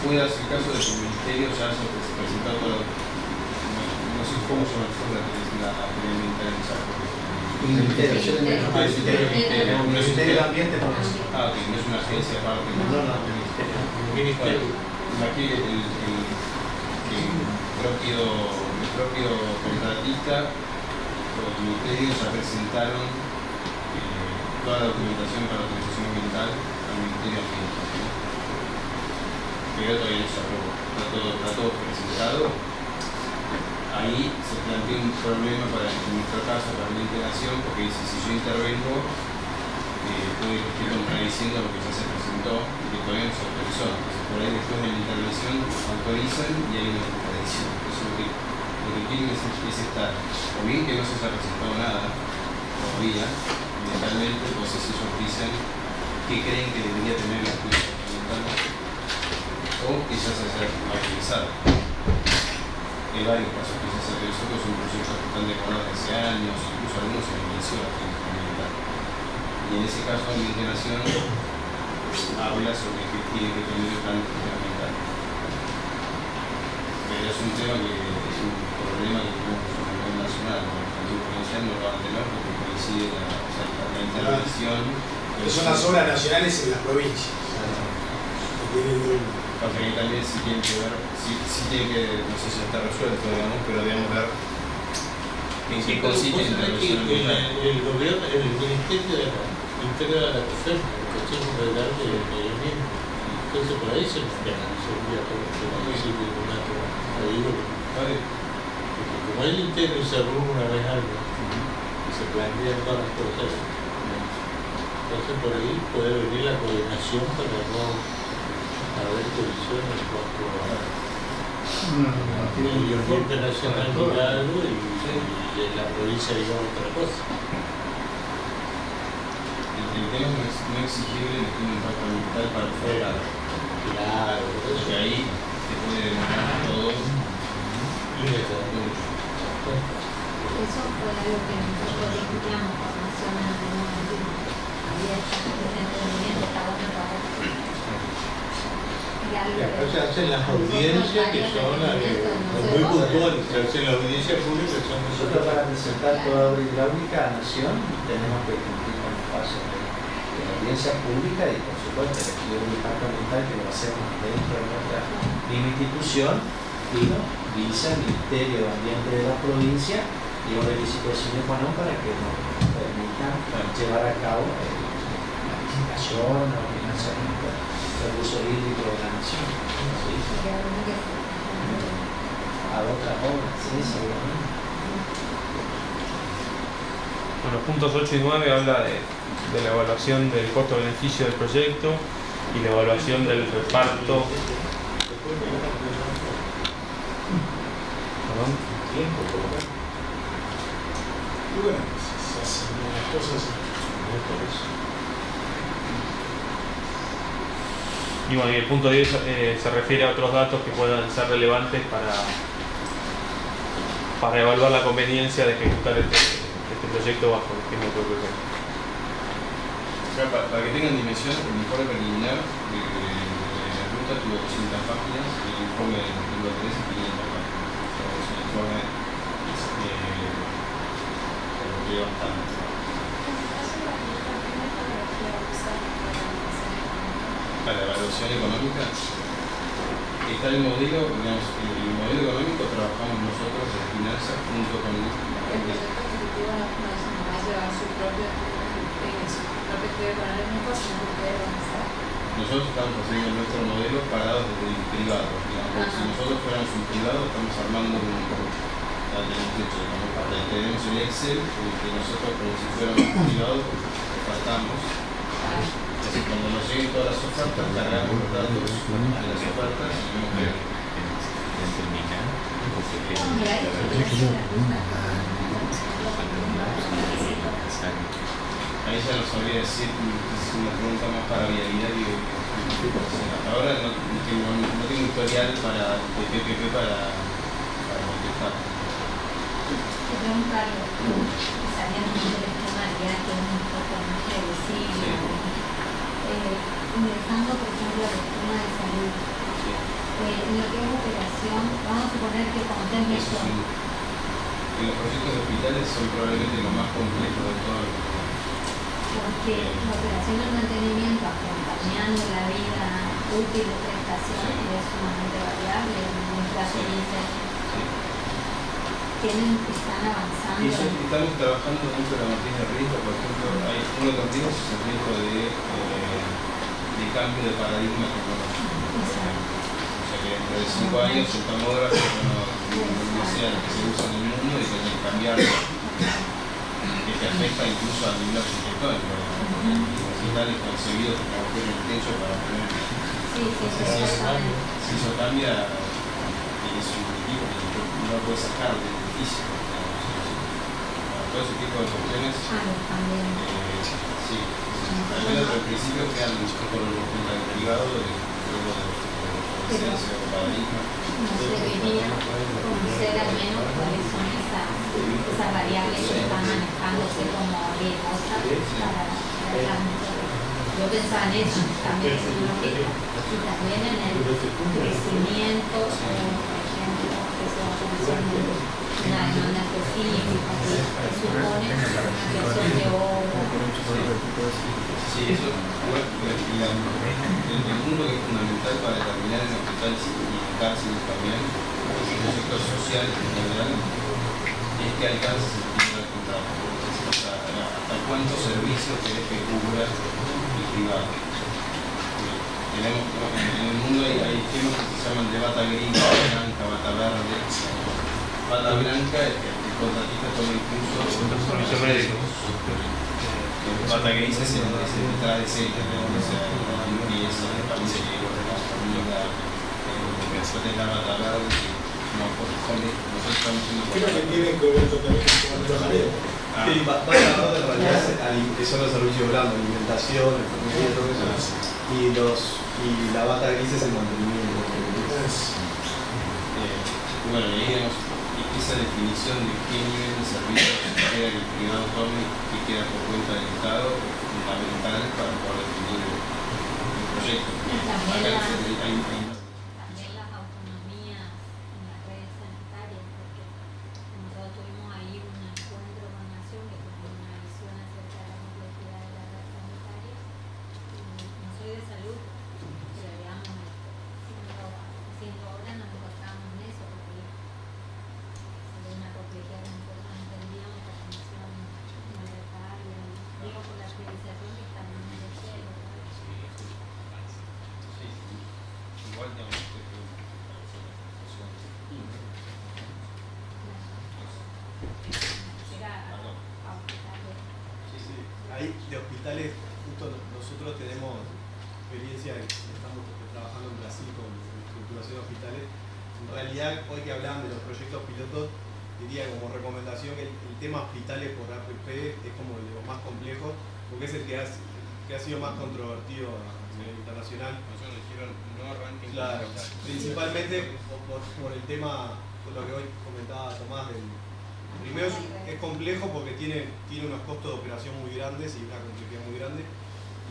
puede darse el caso de que el Ministerio ya haya presentado todo, no sé cómo se llama la ambiental en Chaco. El Ministerio del Ambiente no es. Ah, ok, no es una agencia aparte. No, el Ministerio. Aquí el propio contratista, los ministerios ya presentaron toda la documentación para la autorización ambiental al Ministerio de Ambiente. Pero todavía no se aprobó, está todo presentado. Ahí se plantea un problema en nuestro caso, para la integración, porque dice, si yo intervengo, puede que esté contradiciendo lo que ya se presentó y que todavía no se autorizó. Entonces, por ahí después de la intervención autorizan y hay una contradicción. Entonces, lo que quieren es estar, o bien que no se haya presentado nada todavía, ambientalmente, entonces ellos dicen que creen que debería tener la autorización ambiental o que ya se haya autorizado. Hay varios casos que se hacen, son proyectos que están decorados hace años, incluso algunos se inició la autorización ambiental. Y en ese caso, Ambiente Nación habla sobre que tiene que tener el plan ambiental. Pero es un tema que es un problema que tenemos a nivel nacional, porque el nivel provincial no lo van a tener porque coincide la intervención. Pero son las obras nacionales en las provincias. Porque ahí también sí tiene que ver, sí tiene que, no sé si está resuelto, digamos, pero debemos ver en qué consiste la intervención ambiental. El gobierno, el ministerio integra la COFEM, el Consejo Federal de Medio Ambiente. Entonces por ahí se resolvía todo el tema del ciclo de conato. Como él integra y se reúne una vez al año y se plantean todas las cosas, Entonces por ahí puede venir la coordinación para no haber colisión en cuanto a el ambiente nacional diga algo y la provincia diga otra cosa. El tema es no exigirle que tiene un impacto ambiental para el fuera. Claro, Porque ahí se puede demorar todo. Eso fue algo que nosotros discutíamos con Nacional en un momento abierto, el entendimiento está bueno para o sea, hacen las audiencias que son muy puntuales, se hacen las audiencias públicas que son muy Nosotros para puntuales. presentar toda obra hidráulica a Nación tenemos que cumplir con los pasos de la audiencia pública y por supuesto el estudio de impacto ambiental que lo hacemos dentro de nuestra misma institución y lo visa el Ministerio de Ambiente de la provincia y un requisito sine qua non para que nos permitan llevar a cabo la licitación o el financiamiento del uso hídrico de la nación. ¿Sí? A otras obras, sí, seguramente. Bueno, puntos 8 y 9 habla de la evaluación del costo-beneficio del proyecto y la evaluación del reparto. ¿Perdón? Y bueno, se hacen las cosas no es por eso. Y bueno, y el punto 10 se refiere a otros datos que puedan ser relevantes para evaluar la conveniencia de ejecutar este proyecto bajo el esquema de PPP. Para que tengan dimensión, el informe preliminar de la ruta tuvo 200 páginas y el informe del capítulo 3 500 páginas. Es un informe que lleva bastante. Para la evaluación económica está el modelo, digamos, el modelo económico trabajamos nosotros de finanzas junto con El proyecto ejecutivo no va a llevar su propio estudio económico, sino que ustedes van a hacer. nosotros estamos haciendo nuestro modelo parados desde el privado, digamos, si nosotros fuéramos un privado estamos armando tenemos el Excel que nosotros como si fuéramos un privado faltamos. Así cuando nos lleguen todas las ofertas, cargamos los datos de las ofertas y vemos que ahí ya no sabría decir, es una pregunta más para vialidad y ahora no tengo historial de PPP para contestar. Te preguntarlo, sabiendo de la externalidad que es un poco más reducible. Ingresando, por ejemplo, al tema de salud, en lo que es operación, vamos a suponer que contemple eso. Los proyectos de hospitales son probablemente lo más complejo de todo. Porque la operación del mantenimiento, acompañando la vida útil de prestación, es sumamente variable. En un caso dice, están avanzando. Y eso estamos trabajando dentro de la matriz de riesgo, por ejemplo, hay uno de los riesgos es el riesgo de cambio de paradigma tecnológico. O sea que dentro de 5 años el tomógrafo no sea el que se usa en el mundo y tiene que cambiarlo, que te afecta incluso al nivel arquitectónico. Los hospitales concebidos con agujero en el techo para poner. Si eso cambia, es un equipo que no lo puede sacar del edificio. Todo ese tipo de cuestiones. Sí. Al menos al principio quedan por el privado de licencia o paradigma. No se debería conocer al menos cuáles son esas variables que están manejándose como riesgosas para yo pensaba en eso, también tecnológico y también en el crecimiento, por ejemplo, que se va a hacer una demanda específica que supone una creación de obra. Sí, eso el punto que es fundamental para determinar en hospitales y en cárceles también, los proyectos sociales en general, es que alcances el tipo de contrato. Hasta cuántos servicios querés que cubra el privado. Tenemos, en el mundo hay temas que se llaman de bata gris, bata blanca, bata verde. Bata blanca es que el contratista toma incluso servicio médico. bata gris es el detrás de serie, o sea, la limpieza, el caballero, la comida, después de la bata verde, no, nosotros estamos haciendo. Creo que tiene que ver también con la marea. Sí, bata verde en realidad son los servicios blandos, alimentación, enfermería, todo eso. Y la bata gris es el mantenimiento. Bueno, y ahí digamos, esa definición de qué nivel de servicio queda que el privado tome y qué queda por cuenta del Estado es fundamental para poder definir el proyecto. También Acá hay las autonomías en las redes sanitarias, porque nosotros tuvimos ahí un encuentro con Nación que tuvo una visión acerca de la complejidad de la red sanitaria. No soy de salud, pero digamos, haciendo obras nos encontramos en eso, porque es una complejidad que nosotros no entendíamos, la comisión monetaria, digo por la priorización que está en el cielo. igual digamos que Ahí de hospitales, justo nosotros tenemos experiencia, estamos trabajando en Brasil con estructuración de hospitales. En realidad, hoy que hablaban de los proyectos pilotos, diría como recomendación que el tema hospitales por APP es como de los más complejos, porque es el que ha sido más controvertido a nivel internacional. nosotros dijeron no arranquen. Claro, principalmente por el tema, por lo que hoy comentaba Tomás, primero es complejo porque tiene unos costos de operación muy grandes y una complejidad muy grande,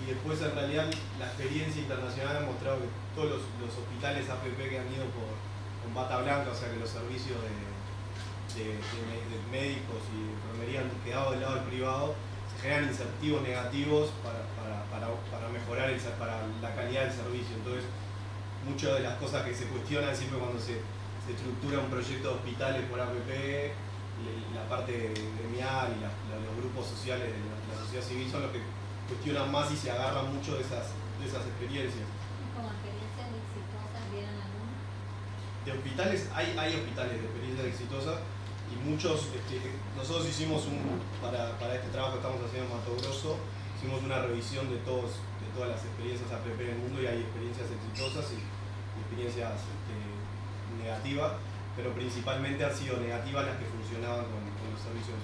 y después en realidad la experiencia internacional ha mostrado que todos los hospitales APP que han ido con bata blanca, o sea que los servicios de médicos y enfermería han quedado del lado del privado, se generan incentivos negativos para mejorar para la calidad del servicio. Entonces, muchas de las cosas que se cuestionan siempre cuando se estructura un proyecto de hospitales por APP, la parte gremial y los grupos sociales de la sociedad civil son los que cuestionan más y se agarran mucho de esas experiencias. Como experiencias exitosas, ¿vieron alguna? De hospitales, hay hospitales de experiencias exitosas y muchos, nosotros hicimos para este trabajo que estamos haciendo en Mato Grosso, hicimos una revisión de todas las experiencias APP en el mundo y hay experiencias exitosas y experiencias negativas, pero principalmente han sido negativas las que funcionaban con los servicios,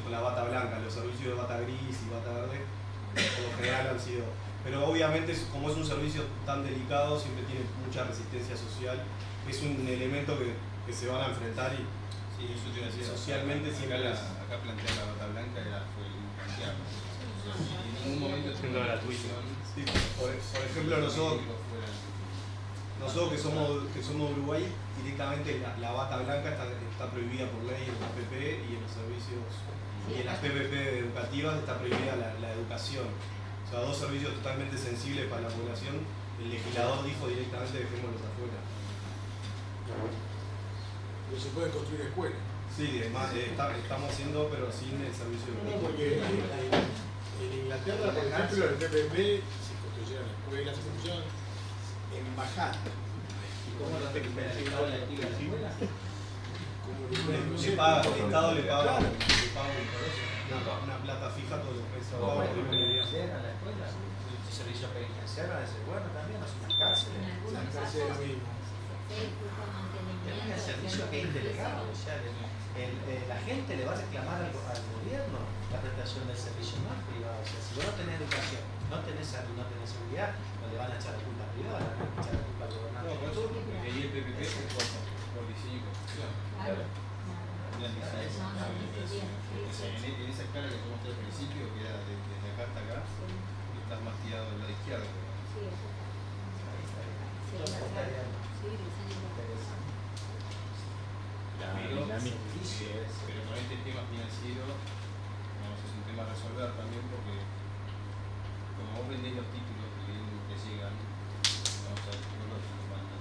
con la bata blanca. Los servicios de bata gris y bata verde por lo general han sido, pero obviamente como es un servicio tan delicado siempre tiene mucha resistencia social, es un elemento que se van a enfrentar y eso te iba a decir, socialmente siempre acá plantear la bata blanca fue incanciable. En ningún momento siendo gratuito. Sí, por ejemplo nosotros que somos Uruguay, directamente la bata blanca está prohibida por ley en la APP y en los servicios y en las PPP educativas está prohibida la educación. O sea, dos servicios totalmente sensibles para la población. El legislador dijo directamente dejémoslos afuera. Pero se pueden construir escuelas. Sí, además estamos haciendo, pero sin el servicio de No, porque en Inglaterra, por ejemplo, el PPP se construyeron escuelas, se construyeron embajadas. ¿Cómo no te queda el Estado la escuela? El Estado le paga una plata fija todos los meses. ¿A la escuela? El servicio penitenciario es bueno también, no es una cárcel. En algunos casos, Es un servicio que es indelegado, o sea, la gente le va a reclamar al gobierno la prestación del servicio más privado. O sea, si vos no tenés educación, no tenés salud, no tenés seguridad, no le van a echar la culpa privada, le van a echar la culpa al gobernante. No, por eso pedí el PPP por diseño y construcción. Claro. En esa escala que te mostré al principio, que era desde acá hasta acá, estás más tirado del lado izquierdo. Sí, eso está. Sí, diseño. Pero con este tema financiero, digamos, es un tema a resolver también porque como vos vendés los títulos que te llegan, vamos a ver, cuando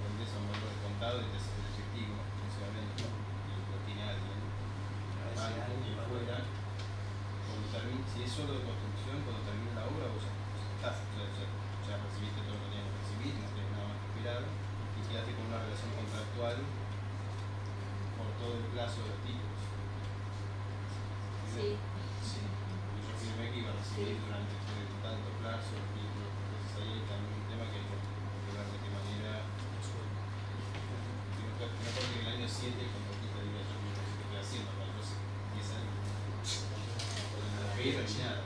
vendés a un valor de contado y te haces el efectivo, principalmente, y lo tiene alguien, y fuera, si es solo de construcción, cuando termina la obra, vos ya recibiste todo lo que tenías que recibir, no tienes nada más que esperar, y quedaste con una relación contractual por todo el plazo de los títulos. Sí. Yo firmé que iba a recibir durante pedir ni nada.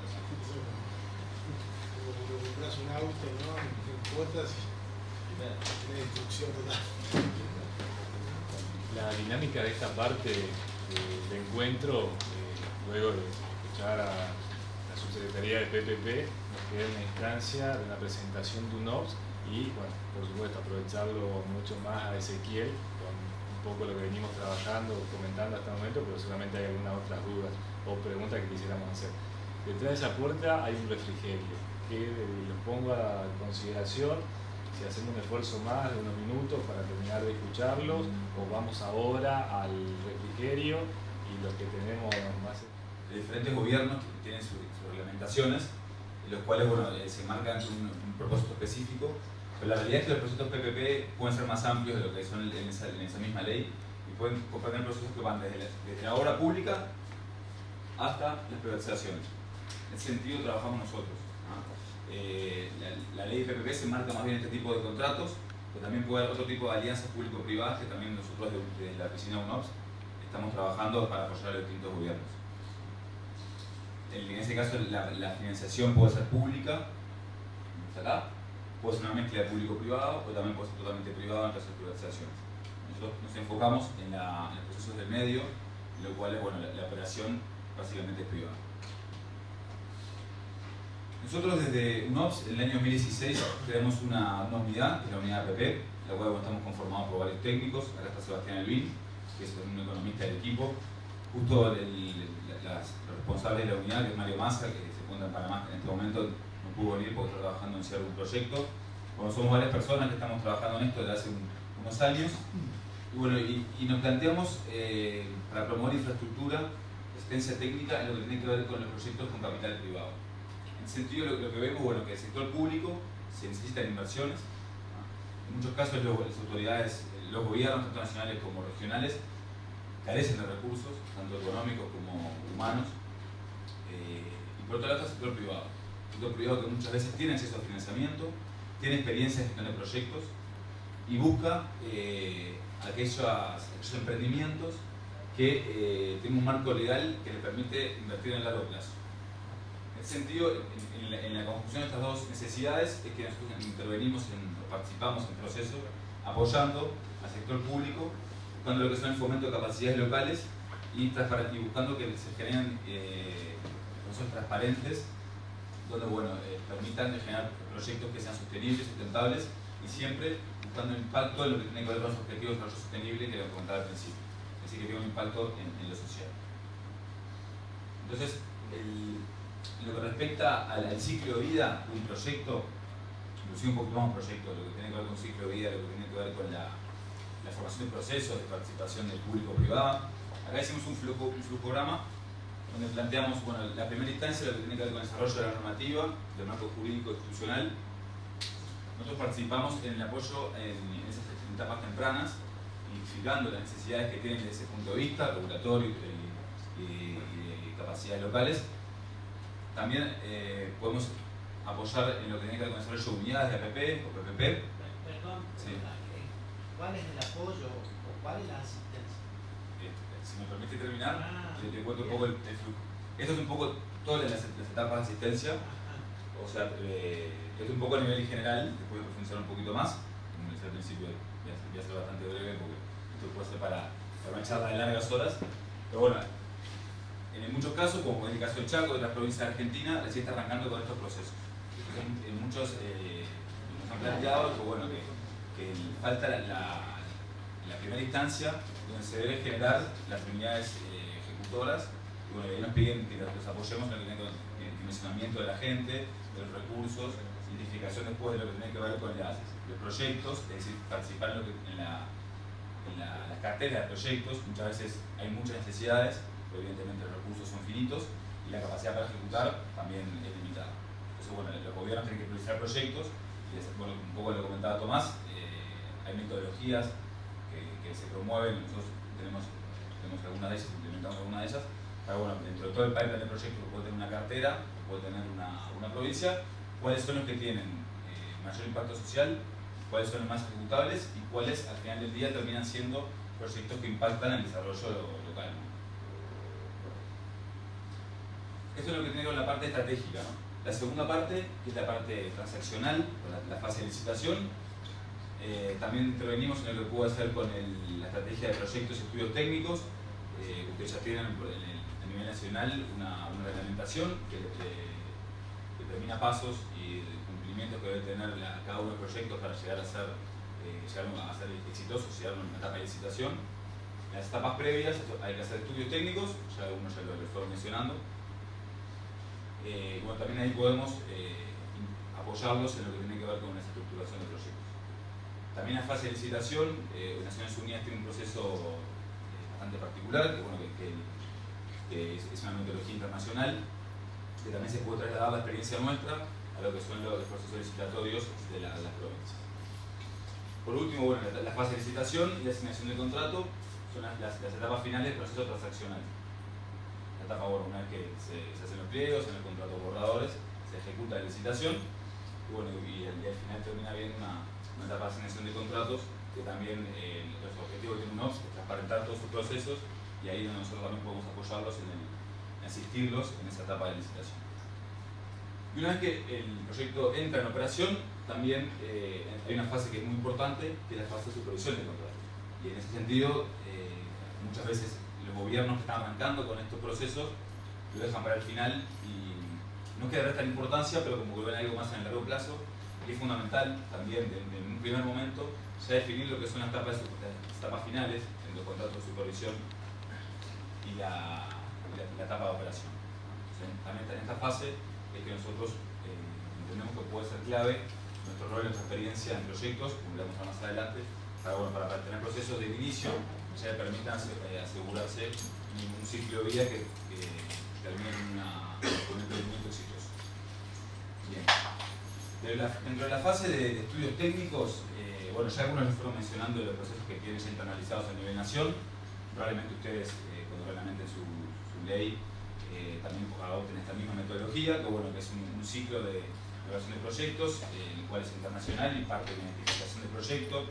Como cuando compras un auto, ¿no? En cuotas y una destrucción total. La dinámica de esta parte del encuentro, luego de escuchar a la subsecretaría de PPP, nos queda una instancia de una presentación de un OPS y, bueno, por supuesto, aprovecharlo mucho más a Ezequiel con un poco lo que venimos trabajando, comentando hasta el momento, pero seguramente hay algunas otras dudas o preguntas que quisiéramos hacer. Detrás de esa puerta hay un refrigerio que los pongo a consideración. Si hacemos un esfuerzo más de unos minutos para terminar de escucharlos, o vamos ahora al refrigerio y los que tenemos más... De diferentes gobiernos que tienen sus reglamentaciones, en los cuales bueno, se marcan un propósito específico, pero la realidad es que los procesos PPP pueden ser más amplios de lo que son en esa misma ley y pueden comprender procesos que van desde la obra pública hasta las privatizaciones. En ese sentido trabajamos nosotros. La ley de PPP se marca más bien este tipo de contratos, pero también puede haber otro tipo de alianzas público-privadas que también nosotros desde la oficina UNOPS estamos trabajando para apoyar a los distintos gobiernos. En ese caso la financiación puede ser pública, acá, puede ser una mezcla de público-privado, o también puede ser totalmente privado en caso de privatizaciones. Nosotros nos enfocamos en los procesos del medio, en lo cual bueno, la operación básicamente es privada. Nosotros desde UNOPS, en el año 2016, creamos una unidad, que es la unidad APP, la cual estamos conformados por varios técnicos. Acá está Sebastián Elvin, que es un economista del equipo. Justo los responsables de la unidad, que es Mario Massa, que se encuentra en Panamá en este momento, no pudo venir porque está trabajando en cierto proyecto. Bueno, somos varias personas que estamos trabajando en esto desde hace unos años. Y, bueno, y nos planteamos para promover infraestructura, asistencia técnica en lo que tiene que ver con los proyectos con capital privado. En ese sentido, lo que vemos, bueno, que el sector público se necesitan inversiones. En muchos casos las autoridades, los gobiernos, tanto nacionales como regionales, carecen de recursos, tanto económicos como humanos. Y por otro lado está el sector privado. El sector privado que muchas veces tiene acceso al financiamiento, tiene experiencia en gestión de proyectos y busca aquellos emprendimientos que tienen un marco legal que les permite invertir en el largo plazo. En ese sentido, en la conjunción de estas dos necesidades es que nosotros intervenimos, participamos en procesos apoyando al sector público, buscando lo que son el fomento de capacidades locales y buscando que se generen procesos transparentes donde bueno, permitan generar proyectos que sean sostenibles, sustentables y siempre buscando impacto en lo que tiene que ver con los objetivos de desarrollo sostenible que lo comentaba al principio, es decir, que tenga un impacto en lo social. Entonces, en lo que respecta al ciclo de vida de un proyecto, inclusive un poquito más un proyecto, lo que tiene que ver con un ciclo de vida, lo que tiene que ver con la formación de procesos de participación del público-privada, acá hicimos un flujograma donde planteamos bueno, la primera instancia, lo que tiene que ver con el desarrollo de la normativa, del marco jurídico institucional. Nosotros participamos en el apoyo en esas etapas tempranas, identificando las necesidades que tienen desde ese punto de vista, regulatorio y de capacidades locales. También podemos apoyar en lo que tiene que ver con el desarrollo de unidades de APP o PPP. Perdón, sí. ¿Cuál es el apoyo o cuál es la asistencia? Si me permite terminar, te cuento un poco el flujo. Esto es un poco todas las etapas de asistencia, o sea, esto es un poco a nivel general, después voy a profundizar un poquito más, como decía al principio, voy a ser bastante breve porque esto puede ser para una charla de largas horas, pero bueno, en muchos casos, como en el caso de Chaco, de las provincias de Argentina, recién está arrancando con estos procesos. Entonces, en muchos nos han planteado que, bueno, que falta la primera instancia donde se debe generar las unidades ejecutoras y bueno, ahí nos piden que los apoyemos en lo que tiene que ver con el dimensionamiento de la gente, de los recursos, identificación después de lo que tiene que ver con los proyectos, es decir, participar en las carteras de proyectos. Muchas veces hay muchas necesidades, pero evidentemente los recursos son finitos y la capacidad para ejecutar también es limitada. Entonces, bueno, los gobiernos tienen que priorizar proyectos y bueno, un poco lo comentaba Tomás, hay metodologías que se promueven, nosotros tenemos algunas de ellas, implementamos algunas de ellas, pero bueno, dentro de todo el pipeline de proyectos que puede tener una cartera, que puede tener una provincia, cuáles son los que tienen mayor impacto social, cuáles son los más ejecutables y cuáles al final del día terminan siendo proyectos que impactan en el desarrollo local. Esto es lo que tiene con la parte estratégica, ¿no? La segunda parte, que es la parte transaccional, la fase de licitación, también intervenimos en lo que puede hacer con la estrategia de proyectos y estudios técnicos. Ustedes ya tienen a nivel nacional una reglamentación que determina pasos y cumplimientos que debe tener cada uno de los proyectos para llegar a ser exitosos, llegar a una etapa de licitación. En las etapas previas hay que hacer estudios técnicos, ya algunos ya lo fueron mencionando. Bueno, también ahí podemos apoyarlos en lo que tiene que ver con esa estructuración de proyectos. También en la fase de licitación, Naciones Unidas tiene un proceso bastante particular, que es una metodología internacional, que también se puede trasladar la experiencia nuestra a lo que son los procesos licitatorios de las provincias. Por último, bueno, la fase de licitación y la asignación del contrato son las etapas finales del proceso transaccional. La etapa, bueno, una vez que se hacen los pliegos, en el contrato borradores, se ejecuta la licitación y, bueno, y al final termina bien una etapa de asignación de contratos que también los objetivos que tiene UNOPS es transparentar todos sus procesos y ahí nosotros también podemos apoyarlos en asistirlos en esa etapa de licitación. Y una vez que el proyecto entra en operación, también hay una fase que es muy importante, que es la fase de supervisión de contratos. Y en ese sentido, muchas veces los gobiernos que están arrancando con estos procesos lo dejan para el final y no es que le restan importancia, pero como que ven algo más en el largo plazo, y es fundamental también en un primer momento ya definir lo que son las etapas finales en los contratos de supervisión y la etapa de operación. Entonces, también en esta fase es que nosotros entendemos que puede ser clave nuestro rol en nuestra experiencia en proyectos, como le vamos a más adelante, para tener procesos de inicio que ya le permitan asegurarse un ciclo de vida que termine con un emprendimiento exitoso. Bien. Dentro de la fase de estudios técnicos, bueno, ya algunos les fueron mencionando de los procesos que tienen ya internalizados a nivel nación. Probablemente ustedes, cuando reglamenten su ley, también adopten esta misma metodología, que bueno, que es un ciclo de evaluación de proyectos, el cual es internacional y parte de una identificación del proyecto,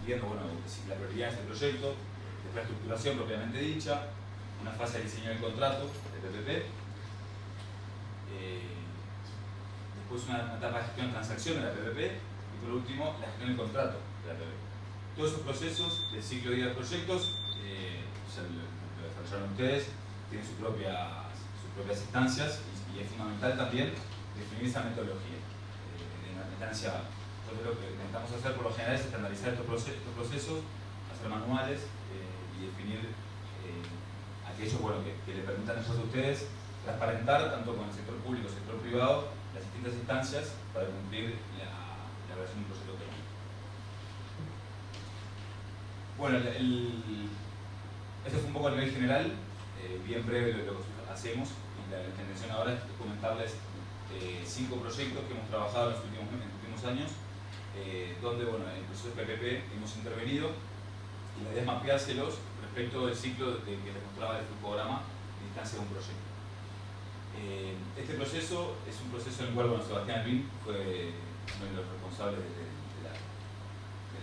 viendo, bueno, la prioridad de este proyecto, después la estructuración propiamente dicha, una fase de diseño del contrato, de PPP, después una etapa de gestión de transacción de la PPP y por último la gestión del contrato de la PPP. Todos esos procesos del ciclo de vida de proyectos, ya lo desarrollaron ustedes, tienen sus propias instancias y es fundamental también definir esa metodología. En la instancia, entonces lo que intentamos hacer por lo general es estandarizar estos procesos, hacer manuales y definir aquellos, bueno, que le permitan a ustedes transparentar tanto con el sector público y el sector privado las distintas instancias para cumplir la evaluación de un proyecto técnico. Bueno, esto fue un poco a nivel general, bien breve lo que hacemos, y la intención ahora es comentarles 5 proyectos que hemos trabajado en los últimos años, donde, bueno, en el proceso de PPP hemos intervenido y la idea es mapeárselos respecto del ciclo que les mostraba el flujograma de instancia de un proyecto. Este proceso es un proceso en el cual, bueno, Sebastián Albín fue uno de los responsables de la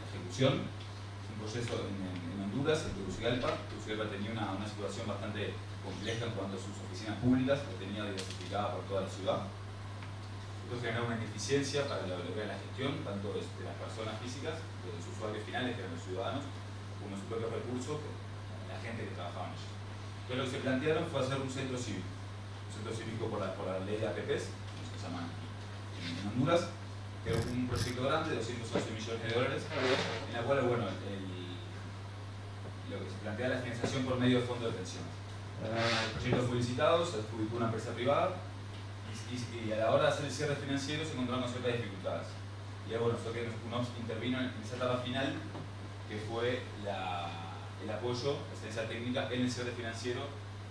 ejecución. Es un proceso en Honduras, en Tegucigalpa. Tegucigalpa tenía una situación bastante compleja en cuanto a sus oficinas públicas, que tenía diversificada por toda la ciudad. Esto generó una ineficiencia para lo que era la gestión, tanto de las personas físicas, de los usuarios finales, que eran los ciudadanos, como sus propios recursos, la gente que trabajaba en ellos. Entonces lo que se plantearon fue hacer un centro cívico. Un centro cívico por la ley de APPs, como se llaman en Honduras, que es un proyecto grande de $211 millones, en la cual, bueno, lo que se plantea es la financiación por medio de fondos de pensiones. El proyecto fue licitado, se adjudicó una empresa privada y a la hora de hacer el cierre financiero se encontraron con ciertas dificultades. Y bueno, fue que UNOPS intervino en esa etapa final, que fue el apoyo, la asistencia técnica en el cierre financiero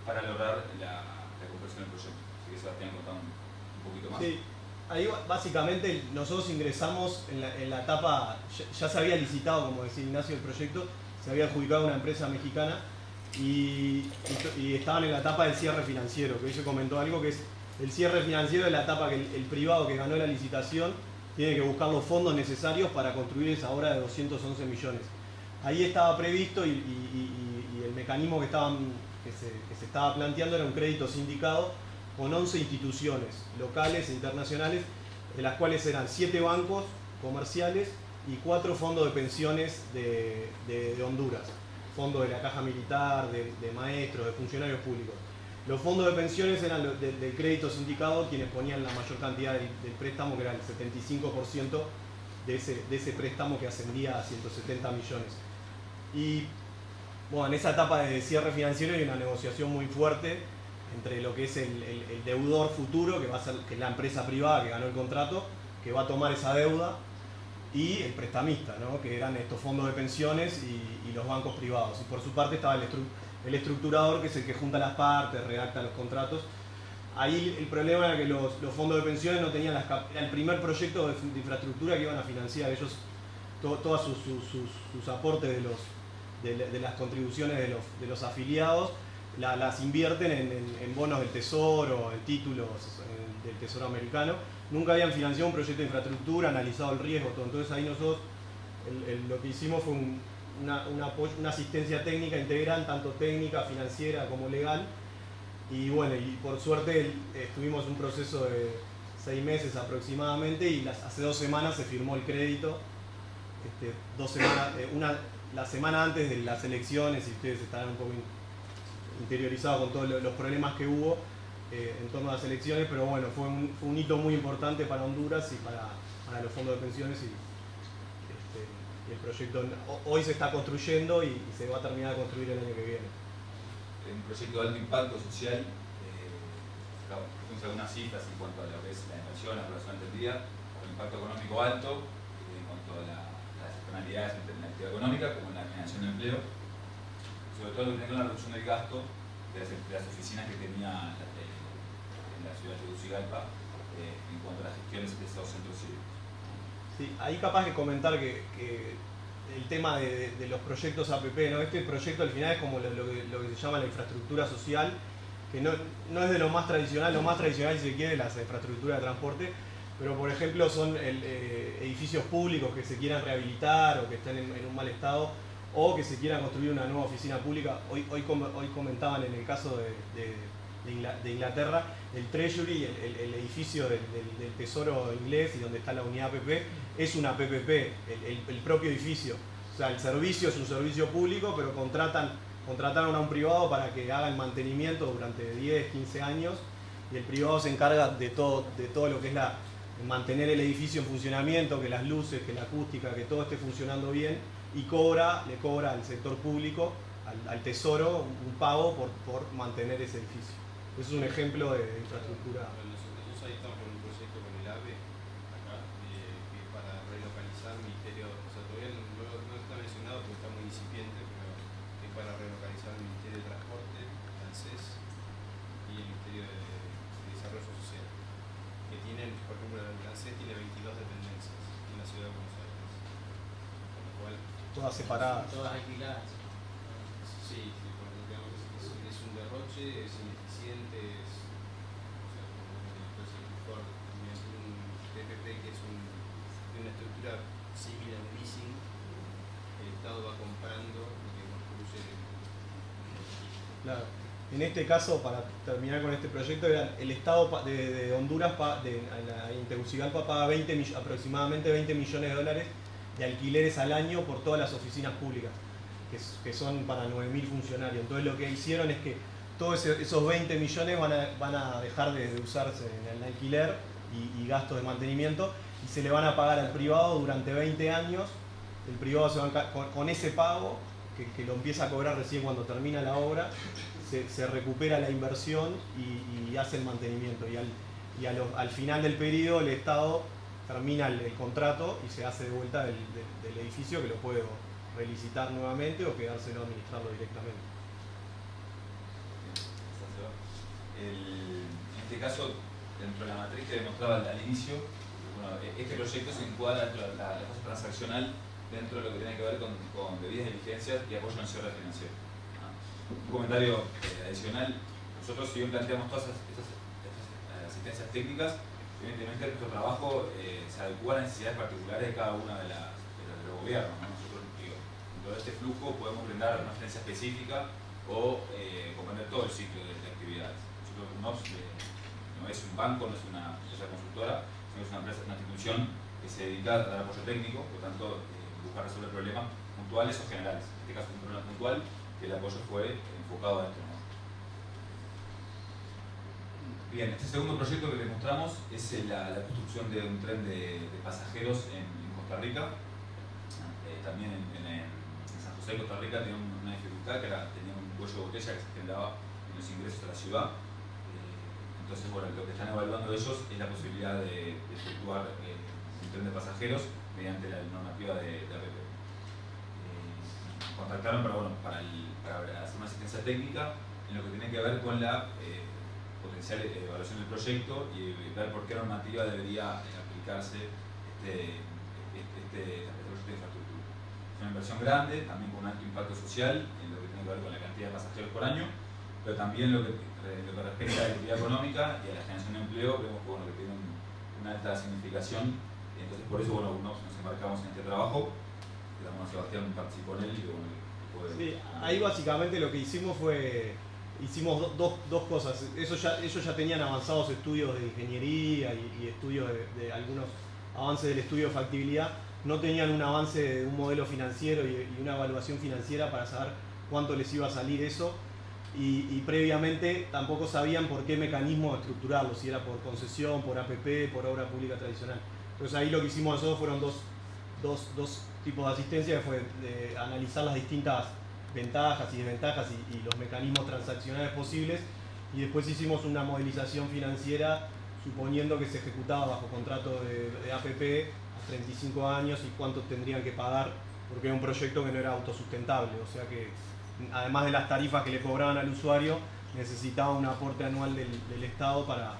para lograr la conclusión del proyecto. Así que Sebastián, contando un poquito más. Sí, ahí básicamente nosotros ingresamos en la etapa, ya se había licitado, como decía Ignacio, el proyecto, se había adjudicado a una empresa mexicana y estaban en la etapa del cierre financiero, que ella comentó algo que es el cierre financiero de la etapa que el privado que ganó la licitación tiene que buscar los fondos necesarios para construir esa obra de 211 millones. Ahí estaba previsto y el mecanismo que se estaba planteando era un crédito sindicado con 11 instituciones locales e internacionales, de las cuales eran 7 bancos comerciales y 4 fondos de pensiones de Honduras. Fondos de la Caja Militar, de maestros, de funcionarios públicos. Los fondos de pensiones eran del crédito sindicado quienes ponían la mayor cantidad del préstamo, que era el 75% de ese préstamo que ascendía a 170 millones. Y bueno, en esa etapa de cierre financiero hay una negociación muy fuerte entre lo que es el deudor futuro, que es la empresa privada que ganó el contrato, que va a tomar esa deuda, y el prestamista, ¿no? Que eran estos fondos de pensiones y los bancos privados. Y por su parte estaba el estructurador, que es el que junta las partes, redacta los contratos. Ahí el problema era que los fondos de pensiones no tenían era el primer proyecto de infraestructura que iban a financiar. Ellos, todos sus aportes de las contribuciones de los afiliados, las invierten en bonos del Tesoro, en títulos del Tesoro americano. Nunca habían financiado un proyecto de infraestructura, analizado el riesgo, todo. Entonces ahí nosotros lo que hicimos fue una asistencia técnica integral, tanto técnica, financiera como legal. Y bueno, y por suerte tuvimos un proceso de 6 meses aproximadamente, y hace 2 semanas se firmó el crédito. 2 semanas, la semana antes de las elecciones, y ustedes estarán un poco interiorizados con todos los problemas que hubo en torno a las elecciones, pero bueno, fue un hito muy importante para Honduras y para los fondos de pensiones, y el proyecto hoy se está construyendo y se va a terminar de construir el año que viene. Un proyecto de alto impacto social, tenemos algunas cifras en cuanto a lo que es la inversión, la población entendida, con impacto económico alto, en cuanto a las externalidades en la actividad económica, como en la generación de empleo, sobre todo lo que tiene que ver con la reducción del gasto de las oficinas que tenía en la ciudad de Tegucigalpa en cuanto a las gestiones de estos centros cívicos. Sí, ahí capaz de comentar que el tema de los proyectos APP, ¿no? Este proyecto al final es como lo que se llama la infraestructura social, que no es de lo más tradicional si se quiere, las infraestructuras de transporte, pero por ejemplo son edificios públicos que se quieran rehabilitar o que estén en un mal estado, o que se quiera construir una nueva oficina pública. Hoy comentaban en el caso de Inglaterra, el Treasury, el edificio del Tesoro inglés, y donde está la unidad APP, es una PPP, el propio edificio. O sea, el servicio es un servicio público, pero contrataron a un privado para que haga el mantenimiento durante 10, 15 años, y el privado se encarga de todo lo que es mantener el edificio en funcionamiento, que las luces, que la acústica, que todo esté funcionando bien, y le cobra al sector público, al Tesoro, un pago por mantener ese edificio. Eso es un ejemplo de infraestructura. Nosotros ahí estamos con un proyecto con el AVE, acá, que es para relocalizar el Ministerio, o sea, todavía no está mencionado porque está muy incipiente, pero es para relocalizar el Ministerio de Transporte, el ANSES, y el Ministerio de Desarrollo Social, que tienen, por ejemplo, el ANSES tiene 22 dependencias en la ciudad de Buenos Aires, con lo cual... Todas separadas. Todas alquiladas. Sí, porque digamos, es un derroche, es ineficiente, mejor un PPP que es una estructura similar a un leasing, el Estado va comprando lo que construye Claro. En este caso, para terminar con este proyecto, el Estado de Honduras, en Tegucigalpa, paga aproximadamente 20 millones de dólares de alquileres al año por todas las oficinas públicas, que son para 9.000 funcionarios. Entonces lo que hicieron es que todos esos 20 millones van a dejar de usarse en el alquiler y gastos de mantenimiento, y se le van a pagar al privado durante 20 años. El privado se va con ese pago, que lo empieza a cobrar recién cuando termina la obra, se recupera la inversión y hace el mantenimiento. Y al final del periodo el Estado termina el contrato y se hace de vuelta del edificio, que lo puede relicitar nuevamente o quedárselo a administrarlo directamente. En este caso, dentro de la matriz que demostraba al inicio, bueno, este proyecto se encuadra dentro de la fase transaccional, dentro de lo que tiene que ver con debidas diligencias y apoyo en el cierre financiero. Un comentario adicional: nosotros, si bien planteamos todas estas asistencias técnicas, evidentemente nuestro trabajo se adecua a las necesidades particulares de cada uno de los gobiernos, ¿no? Nosotros, en todo este flujo podemos brindar una asistencia específica o comprender todo el ciclo de actividades. Nosotros, un banco, no es una empresa consultora, sino que es una empresa, una institución que se dedica a dar apoyo técnico, por lo tanto buscar resolver problemas puntuales o generales. En este caso es un problema puntual que el apoyo fue enfocado a esto, ¿no? Bien, este segundo proyecto que les mostramos es la construcción de un tren de pasajeros en Costa Rica. También en San José de Costa Rica tenía una dificultad que tenía un cuello de botella que se generaba en los ingresos a la ciudad. Entonces, bueno, lo que están evaluando ellos es la posibilidad de efectuar un tren de pasajeros mediante la normativa de APP. Contactaron para hacer una asistencia técnica en lo que tiene que ver con la potencial evaluación del proyecto y ver por qué normativa debería aplicarse este proyecto de infraestructura. Es una inversión grande, también con un alto impacto social en lo que tiene que ver con la cantidad de pasajeros por año, pero también lo que respecta a la actividad económica y a la generación de empleo, vemos que tiene una alta significación. Entonces, por eso nos embarcamos en este trabajo. Sebastián participó en él y sí, ahí básicamente lo que hicimos dos cosas. Ellos ya tenían avanzados estudios de ingeniería y estudios de algunos avances del estudio de factibilidad. No tenían un avance de un modelo financiero y una evaluación financiera para saber cuánto les iba a salir eso. Y previamente tampoco sabían por qué mecanismo estructurarlo, si era por concesión, por APP, por obra pública tradicional. Entonces ahí lo que hicimos nosotros fueron dos tipos de asistencia, que fue de analizar las distintas ventajas y desventajas y los mecanismos transaccionales posibles, y después hicimos una modelización financiera suponiendo que se ejecutaba bajo contrato de APP a 35 años y cuánto tendrían que pagar, porque era un proyecto que no era autosustentable, o sea que además de las tarifas que le cobraban al usuario, necesitaba un aporte anual del Estado para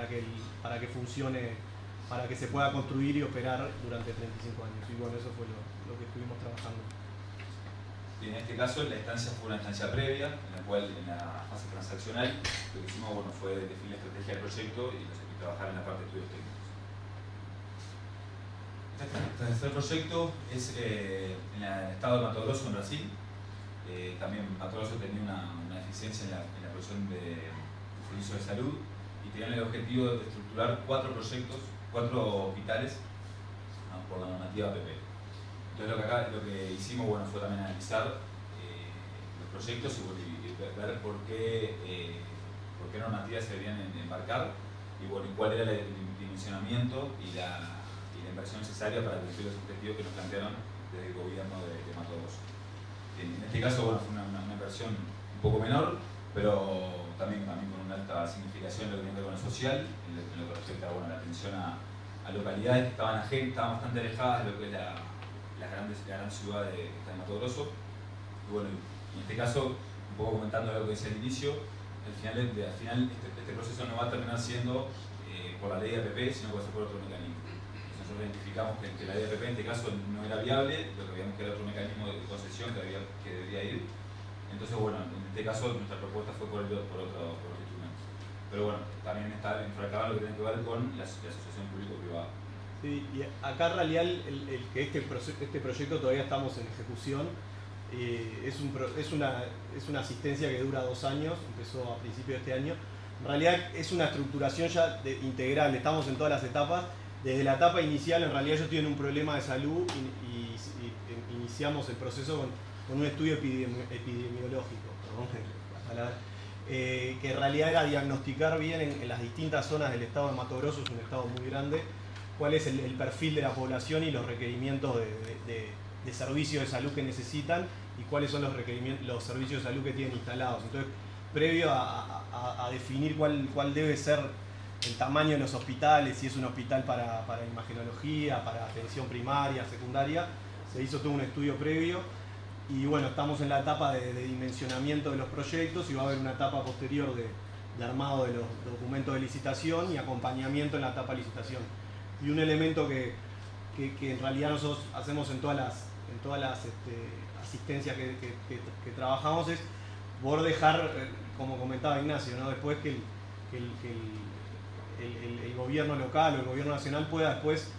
que funcione, para que se pueda construir y operar durante 35 años. Y bueno, eso fue lo que estuvimos trabajando. Y en este caso la instancia fue una instancia previa, en la cual en la fase transaccional lo que hicimos fue definir la estrategia del proyecto y trabajar en la parte de estudios técnicos. Este tercer proyecto es en el estado de Mato Grosso, en Brasil. También Mato Grosso tenía una deficiencia en la provisión de servicios de salud y tenían el objetivo de estructurar 4 hospitales por la normativa APP. Entonces lo que hicimos fue también analizar los proyectos y ver por qué normativas se deberían embarcar y cuál era el dimensionamiento y la inversión necesaria para cumplir los objetivos que nos plantearon desde el gobierno de Mato Grosso. En este caso fue una inversión un poco menor, pero también con una alta significación en lo que tiene que ver con lo social, en lo que respecta a la atención a localidades que estaban bastante alejadas de lo que es la gran ciudad que está en Mato Grosso. Y en este caso, un poco comentando lo que decía al inicio, al final este proceso no va a terminar siendo por la ley de APP, sino que va a ser por otro mecanismo. Entonces nosotros identificamos que la ley de APP en este caso no era viable, lo que veíamos que era otro mecanismo de concesión que debería ir. Entonces, en este caso nuestra propuesta fue por otro instrumento. Pero también está enfracado lo que tiene que ver con la asociación público-privada. Sí, y acá en realidad este proyecto todavía estamos en ejecución. Es una asistencia que dura 2 años, empezó a principios de este año. En realidad es una estructuración ya integral, estamos en todas las etapas. Desde la etapa inicial, en realidad ellos tienen un problema de salud y iniciamos el proceso con un estudio epidemiológico, que en realidad era diagnosticar bien en las distintas zonas del estado de Mato Grosso, es un estado muy grande, cuál es el perfil de la población y los requerimientos de servicios de salud que necesitan y cuáles son los servicios de salud que tienen instalados. Entonces, previo a definir cuál debe ser el tamaño de los hospitales, si es un hospital para imagenología, para atención primaria, secundaria, se hizo todo un estudio previo y estamos en la etapa de dimensionamiento de los proyectos y va a haber una etapa posterior de armado de los documentos de licitación y acompañamiento en la etapa de licitación. Y un elemento que en realidad nosotros hacemos en todas las asistencias que trabajamos es poder dejar, como comentaba Ignacio, después que el gobierno local o el gobierno nacional pueda después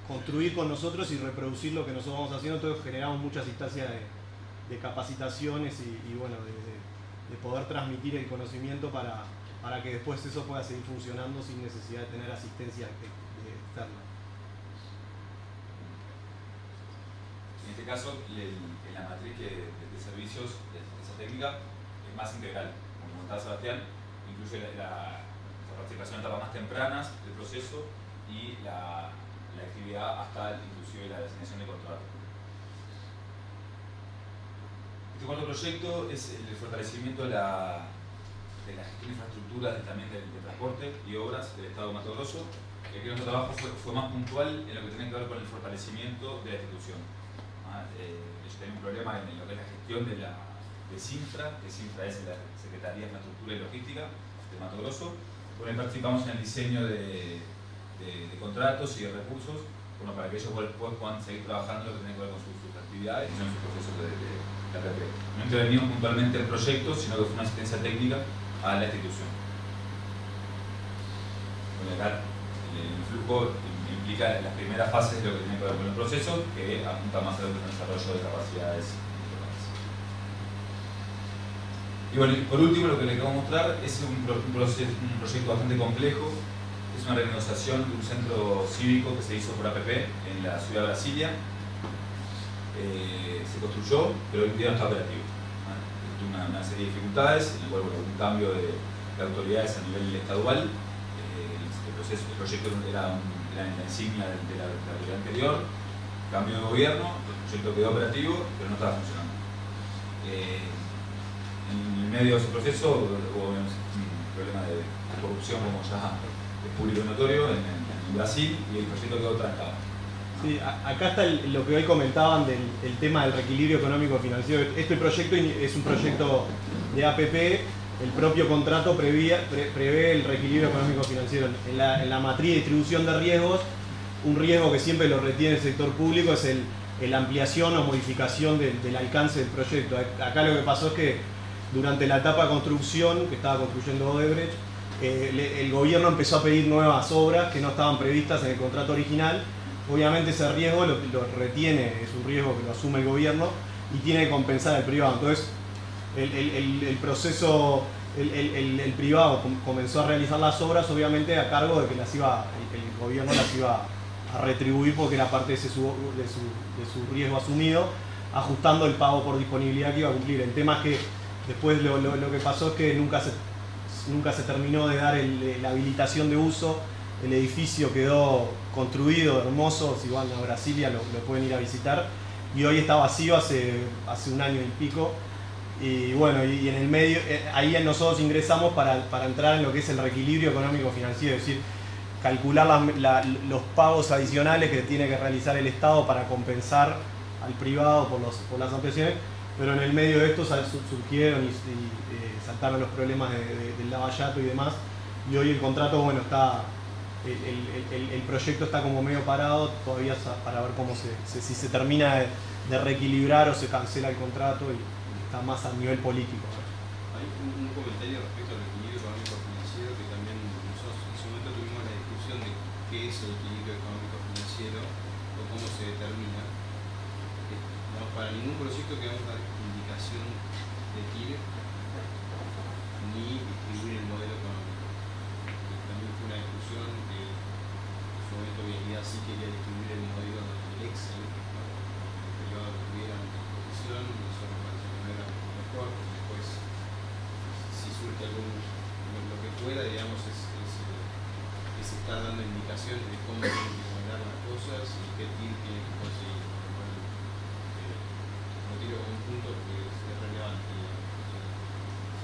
construir con nosotros y reproducir lo que nosotros vamos haciendo. Entonces generamos muchas instancias de capacitaciones y de poder transmitir el conocimiento para para que después eso pueda seguir funcionando sin necesidad de tener asistencia externa. En este caso, en la matriz de servicios de asistencia técnica es más integral. Como comentaba Sebastián, incluye la participación en etapas más tempranas del proceso y la actividad hasta inclusive la designación de contrato. Este cuarto proyecto es el fortalecimiento de la gestión de infraestructuras también del transporte y obras del Estado de Mato Grosso. Aquí nuestro trabajo fue más puntual en lo que tiene que ver con el fortalecimiento de la institución. Ellos tienen un problema en lo que es la gestión de CINFRA, que CINFRA es la Secretaría de Infraestructura y Logística de Mato Grosso. Por ahí participamos en el diseño de contratos y de recursos, bueno, para que ellos puedan seguir trabajando en lo que tiene que ver con sus actividades y con sus procesos de APP. No intervenimos puntualmente en proyectos, sino que fue una asistencia técnica a la institución. Bueno, acá el flujo implica las primeras fases de lo que tiene que ver con el proceso, que apunta más al desarrollo de capacidades informales. Y bueno, por último, lo que les queremos mostrar es un proyecto bastante complejo. Es una renegociación de un centro cívico que se hizo por APP en la ciudad de Brasilia. Se construyó, pero hoy en día no está operativo. Tuvo una serie de dificultades, en el cual un cambio de autoridades a nivel estadual. El proyecto era la insignia de la autoridad anterior, cambio de gobierno, el proyecto quedó operativo, pero no estaba funcionando. En el medio de ese proceso hubo un problema de corrupción, como ya es público y notorio, en Brasil, y el proyecto quedó trancado. Sí, acá está lo que hoy comentaban del tema del reequilibrio económico-financiero. Este proyecto es un proyecto de APP. El propio contrato prevé el reequilibrio económico-financiero. En la matriz de distribución de riesgos, un riesgo que siempre lo retiene el sector público es la ampliación o modificación del alcance del proyecto. Acá lo que pasó es que durante la etapa de construcción, que estaba construyendo Odebrecht, el gobierno empezó a pedir nuevas obras que no estaban previstas en el contrato original. Obviamente ese riesgo lo retiene, es un riesgo que lo asume el gobierno y tiene que compensar el privado. Entonces, el proceso, el privado comenzó a realizar las obras, obviamente a cargo de que el gobierno las iba a retribuir porque era parte de su riesgo asumido, ajustando el pago por disponibilidad que iba a cumplir. El tema es que después lo que pasó es que nunca se terminó de dar la habilitación de uso. El edificio quedó construido, hermoso. Si van a Brasilia lo pueden ir a visitar, y hoy está vacío hace un año y pico. Y bueno, y en el medio, ahí nosotros ingresamos para entrar en lo que es el reequilibrio económico-financiero, es decir, calcular los pagos adicionales que tiene que realizar el Estado para compensar al privado por las ampliaciones, pero en el medio de esto surgieron y saltaron los problemas del lavallato y demás, y hoy el contrato, bueno, está... El proyecto está como medio parado todavía para ver si se termina de reequilibrar o se cancela el contrato y está más a nivel político. Hay un comentario respecto al equilibrio económico-financiero que también nosotros en su momento tuvimos la discusión de qué es el equilibrio económico-financiero o cómo se determina. No, para ningún proyecto que vamos a dar indicación de TIR ni distribuir el modelo económico. También fue una discusión que en su momento Vialidad sí quería distribuir el modelo del Excel, ¿no? El privado que tuviera en disposición, nosotros parece que no era mejor, después si surge lo que fuera, digamos, es estar dando indicaciones de cómo tienen que poner las cosas y qué TIR tiene que conseguir. Lo tiro como un punto porque es relevante,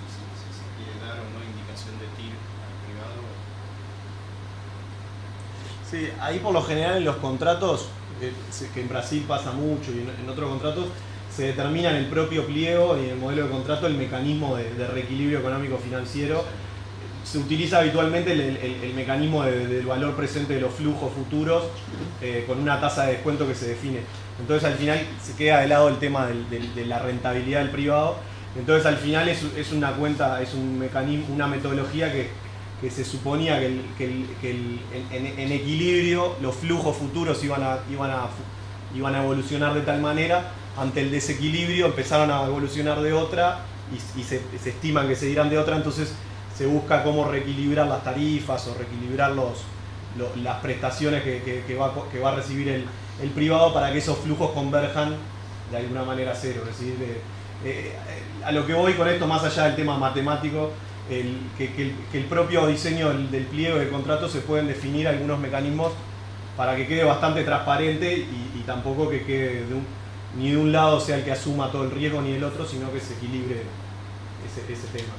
si se quiere dar o no indicación de TIR al privado. Sí, ahí por lo general en los contratos, que en Brasil pasa mucho y en otros contratos, se determina en el propio pliego y en el modelo de contrato el mecanismo de reequilibrio económico-financiero. Se utiliza habitualmente el mecanismo del valor presente de los flujos futuros con una tasa de descuento que se define. Entonces al final se queda de lado el tema de la rentabilidad del privado. Entonces al final es una cuenta, es un mecanismo, una metodología que se suponía que en equilibrio los flujos futuros iban a evolucionar de tal manera. Ante el desequilibrio empezaron a evolucionar de otra y se estiman que seguirán de otra. Entonces se busca cómo reequilibrar las tarifas o reequilibrar las prestaciones que va a recibir el privado para que esos flujos converjan de alguna manera a cero. Es decir, a lo que voy con esto, más allá del tema matemático, que el propio diseño del pliego del contrato se pueden definir algunos mecanismos para que quede bastante transparente y tampoco que quede ni de un lado sea el que asuma todo el riesgo ni el otro, sino que se equilibre ese tema.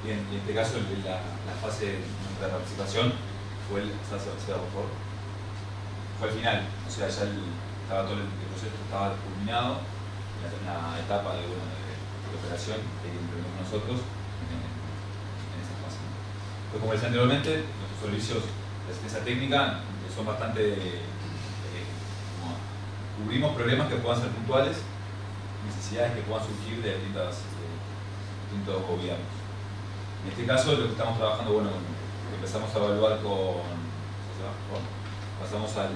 Bien, en este caso la fase de nuestra participación fue fue al final, o sea, ya estaba todo el proceso estaba culminado, la etapa de operación que implementamos nosotros en esa fase. Pues como decía anteriormente, nuestros servicios de asistencia técnica son bastante cubrimos problemas que puedan ser puntuales, necesidades que puedan surgir de distintos gobiernos. En este caso, lo que estamos trabajando, bueno, empezamos a evaluar pasamos a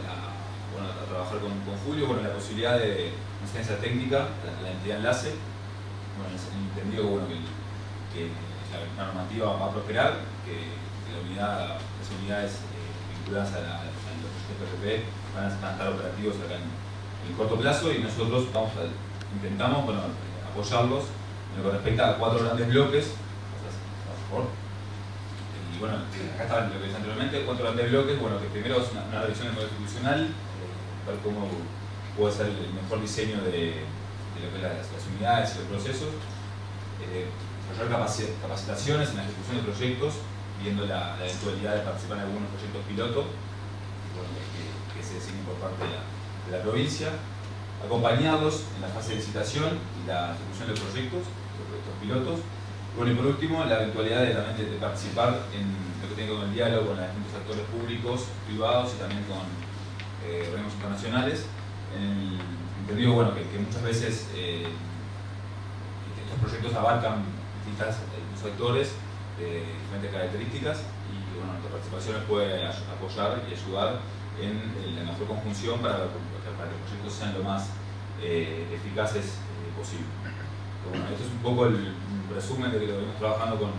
trabajar con Julio, bueno, la posibilidad de asistencia técnica, la entidad enlace, bueno, entendido bueno, que la normativa va a prosperar, que las unidades vinculadas a los PPP van a estar operativos acá en corto plazo, y nosotros intentamos apoyarlos en lo que respecta a 4 grandes bloques. Y bueno, acá está lo que decía anteriormente, 4 grandes bloques. Bueno, que primero es una revisión del modelo institucional, ver cómo puede ser el mejor diseño de lo que es las unidades y los procesos, desarrollar capacitaciones en la ejecución de proyectos, viendo la eventualidad de participar en algunos proyectos piloto, bueno, que se diseñen por parte de la provincia, acompañarlos en la fase de licitación y la ejecución de proyectos pilotos. Bueno, y por último, la eventualidad de participar en lo que tiene que ver con el diálogo con los distintos actores públicos, privados y también con organismos internacionales, en el entendido bueno, que muchas veces estos proyectos abarcan distintos actores de diferentes características, y bueno, nuestra participación les puede apoyar y ayudar en la mejor conjunción para que los proyectos sean lo más eficaces posible. Bueno, esto es un poco el resumen de lo que venimos trabajando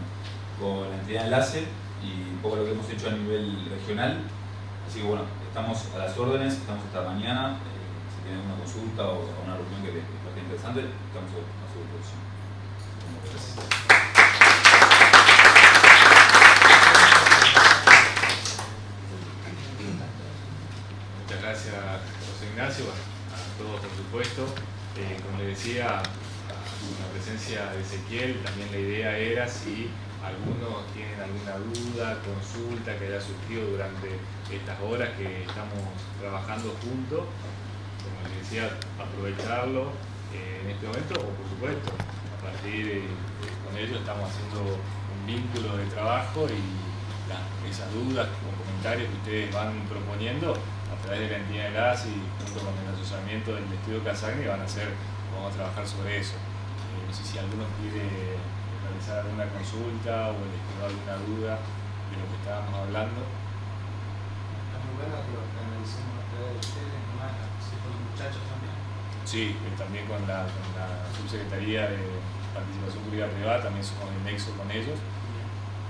con la entidad enlace y un poco lo que hemos hecho a nivel regional. Así que bueno, estamos a las órdenes, estamos hasta mañana. Si tienen una consulta o una reunión que les parezca interesante, estamos a su disposición. Gracias. Muchas gracias, José Ignacio, a todos por supuesto. Como le decía, con la presencia de Ezequiel, también la idea era si algunos tienen alguna duda, consulta que haya surgido durante estas horas que estamos trabajando juntos, como les decía, aprovecharlo en este momento, o por supuesto, a partir con ellos estamos haciendo un vínculo de trabajo, y esas dudas o comentarios que ustedes van proponiendo a través de la entidad de enlace y junto con el asesoramiento del estudio Casagni vamos a trabajar sobre eso. No sé si alguno quiere realizar alguna consulta o les quedó alguna duda de lo que estábamos hablando. Está muy bueno que lo analicemos a través de ustedes, nomás, si con los muchachos también. Sí, también con la Subsecretaría de Participación Pública Privada, también somos en nexo con ellos.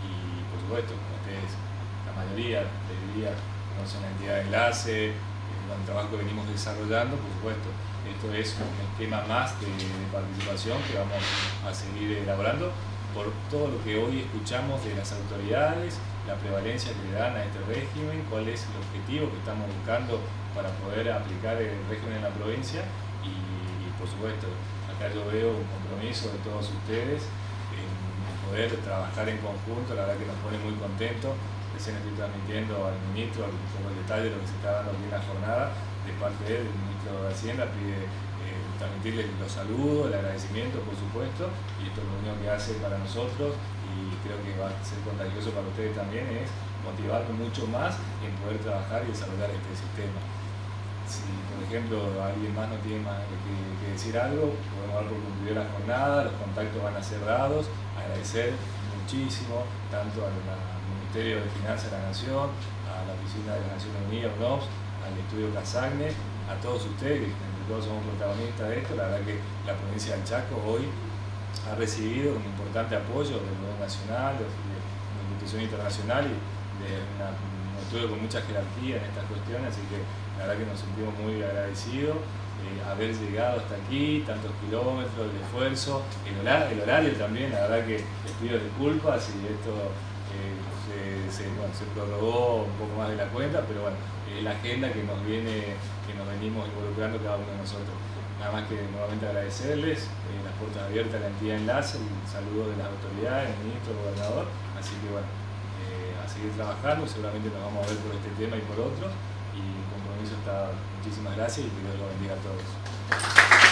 Y por supuesto, como ustedes, la mayoría, les diría, conocen la entidad de enlace, el trabajo que venimos desarrollando, por supuesto. Esto es un esquema más de participación que vamos a seguir elaborando por todo lo que hoy escuchamos de las autoridades, la prevalencia que le dan a este régimen, cuál es el objetivo que estamos buscando para poder aplicar el régimen en la provincia, y por supuesto, acá yo veo un compromiso de todos ustedes en poder trabajar en conjunto. La verdad que nos pone muy contentos. Recién estoy transmitiendo al ministro un poco el detalle de lo que se está dando aquí en la jornada de parte del ministro de Hacienda. Pide transmitirle los saludos, el agradecimiento, por supuesto, y esto es lo único que hace para nosotros, y creo que va a ser contagioso para ustedes también, es motivarnos mucho más en poder trabajar y desarrollar este sistema. Si, por ejemplo, alguien más no tiene más que decir algo, podemos dar por concluida la jornada, los contactos van a ser dados. Agradecer muchísimo tanto al Ministerio de Finanzas de la Nación, a la Oficina de las Naciones Unidas, UNOPS, al Estudio Casagni, a todos ustedes, que entre todos somos protagonistas de esto. La verdad que la provincia del Chaco hoy ha recibido un importante apoyo del gobierno nacional, de una institución internacional y de un estudio con mucha jerarquía en estas cuestiones, así que la verdad que nos sentimos muy agradecidos haber llegado hasta aquí, tantos kilómetros, el esfuerzo, el horario también, la verdad que les pido disculpas si esto se prorrogó un poco más de la cuenta, pero bueno, la agenda que nos venimos involucrando cada uno de nosotros. Nada más que nuevamente agradecerles, las puertas abiertas a la entidad Enlace, el saludo de las autoridades, el ministro, el gobernador, así que bueno, a seguir trabajando, seguramente nos vamos a ver por este tema y por otros, y el compromiso está. Muchísimas gracias y que Dios los bendiga a todos.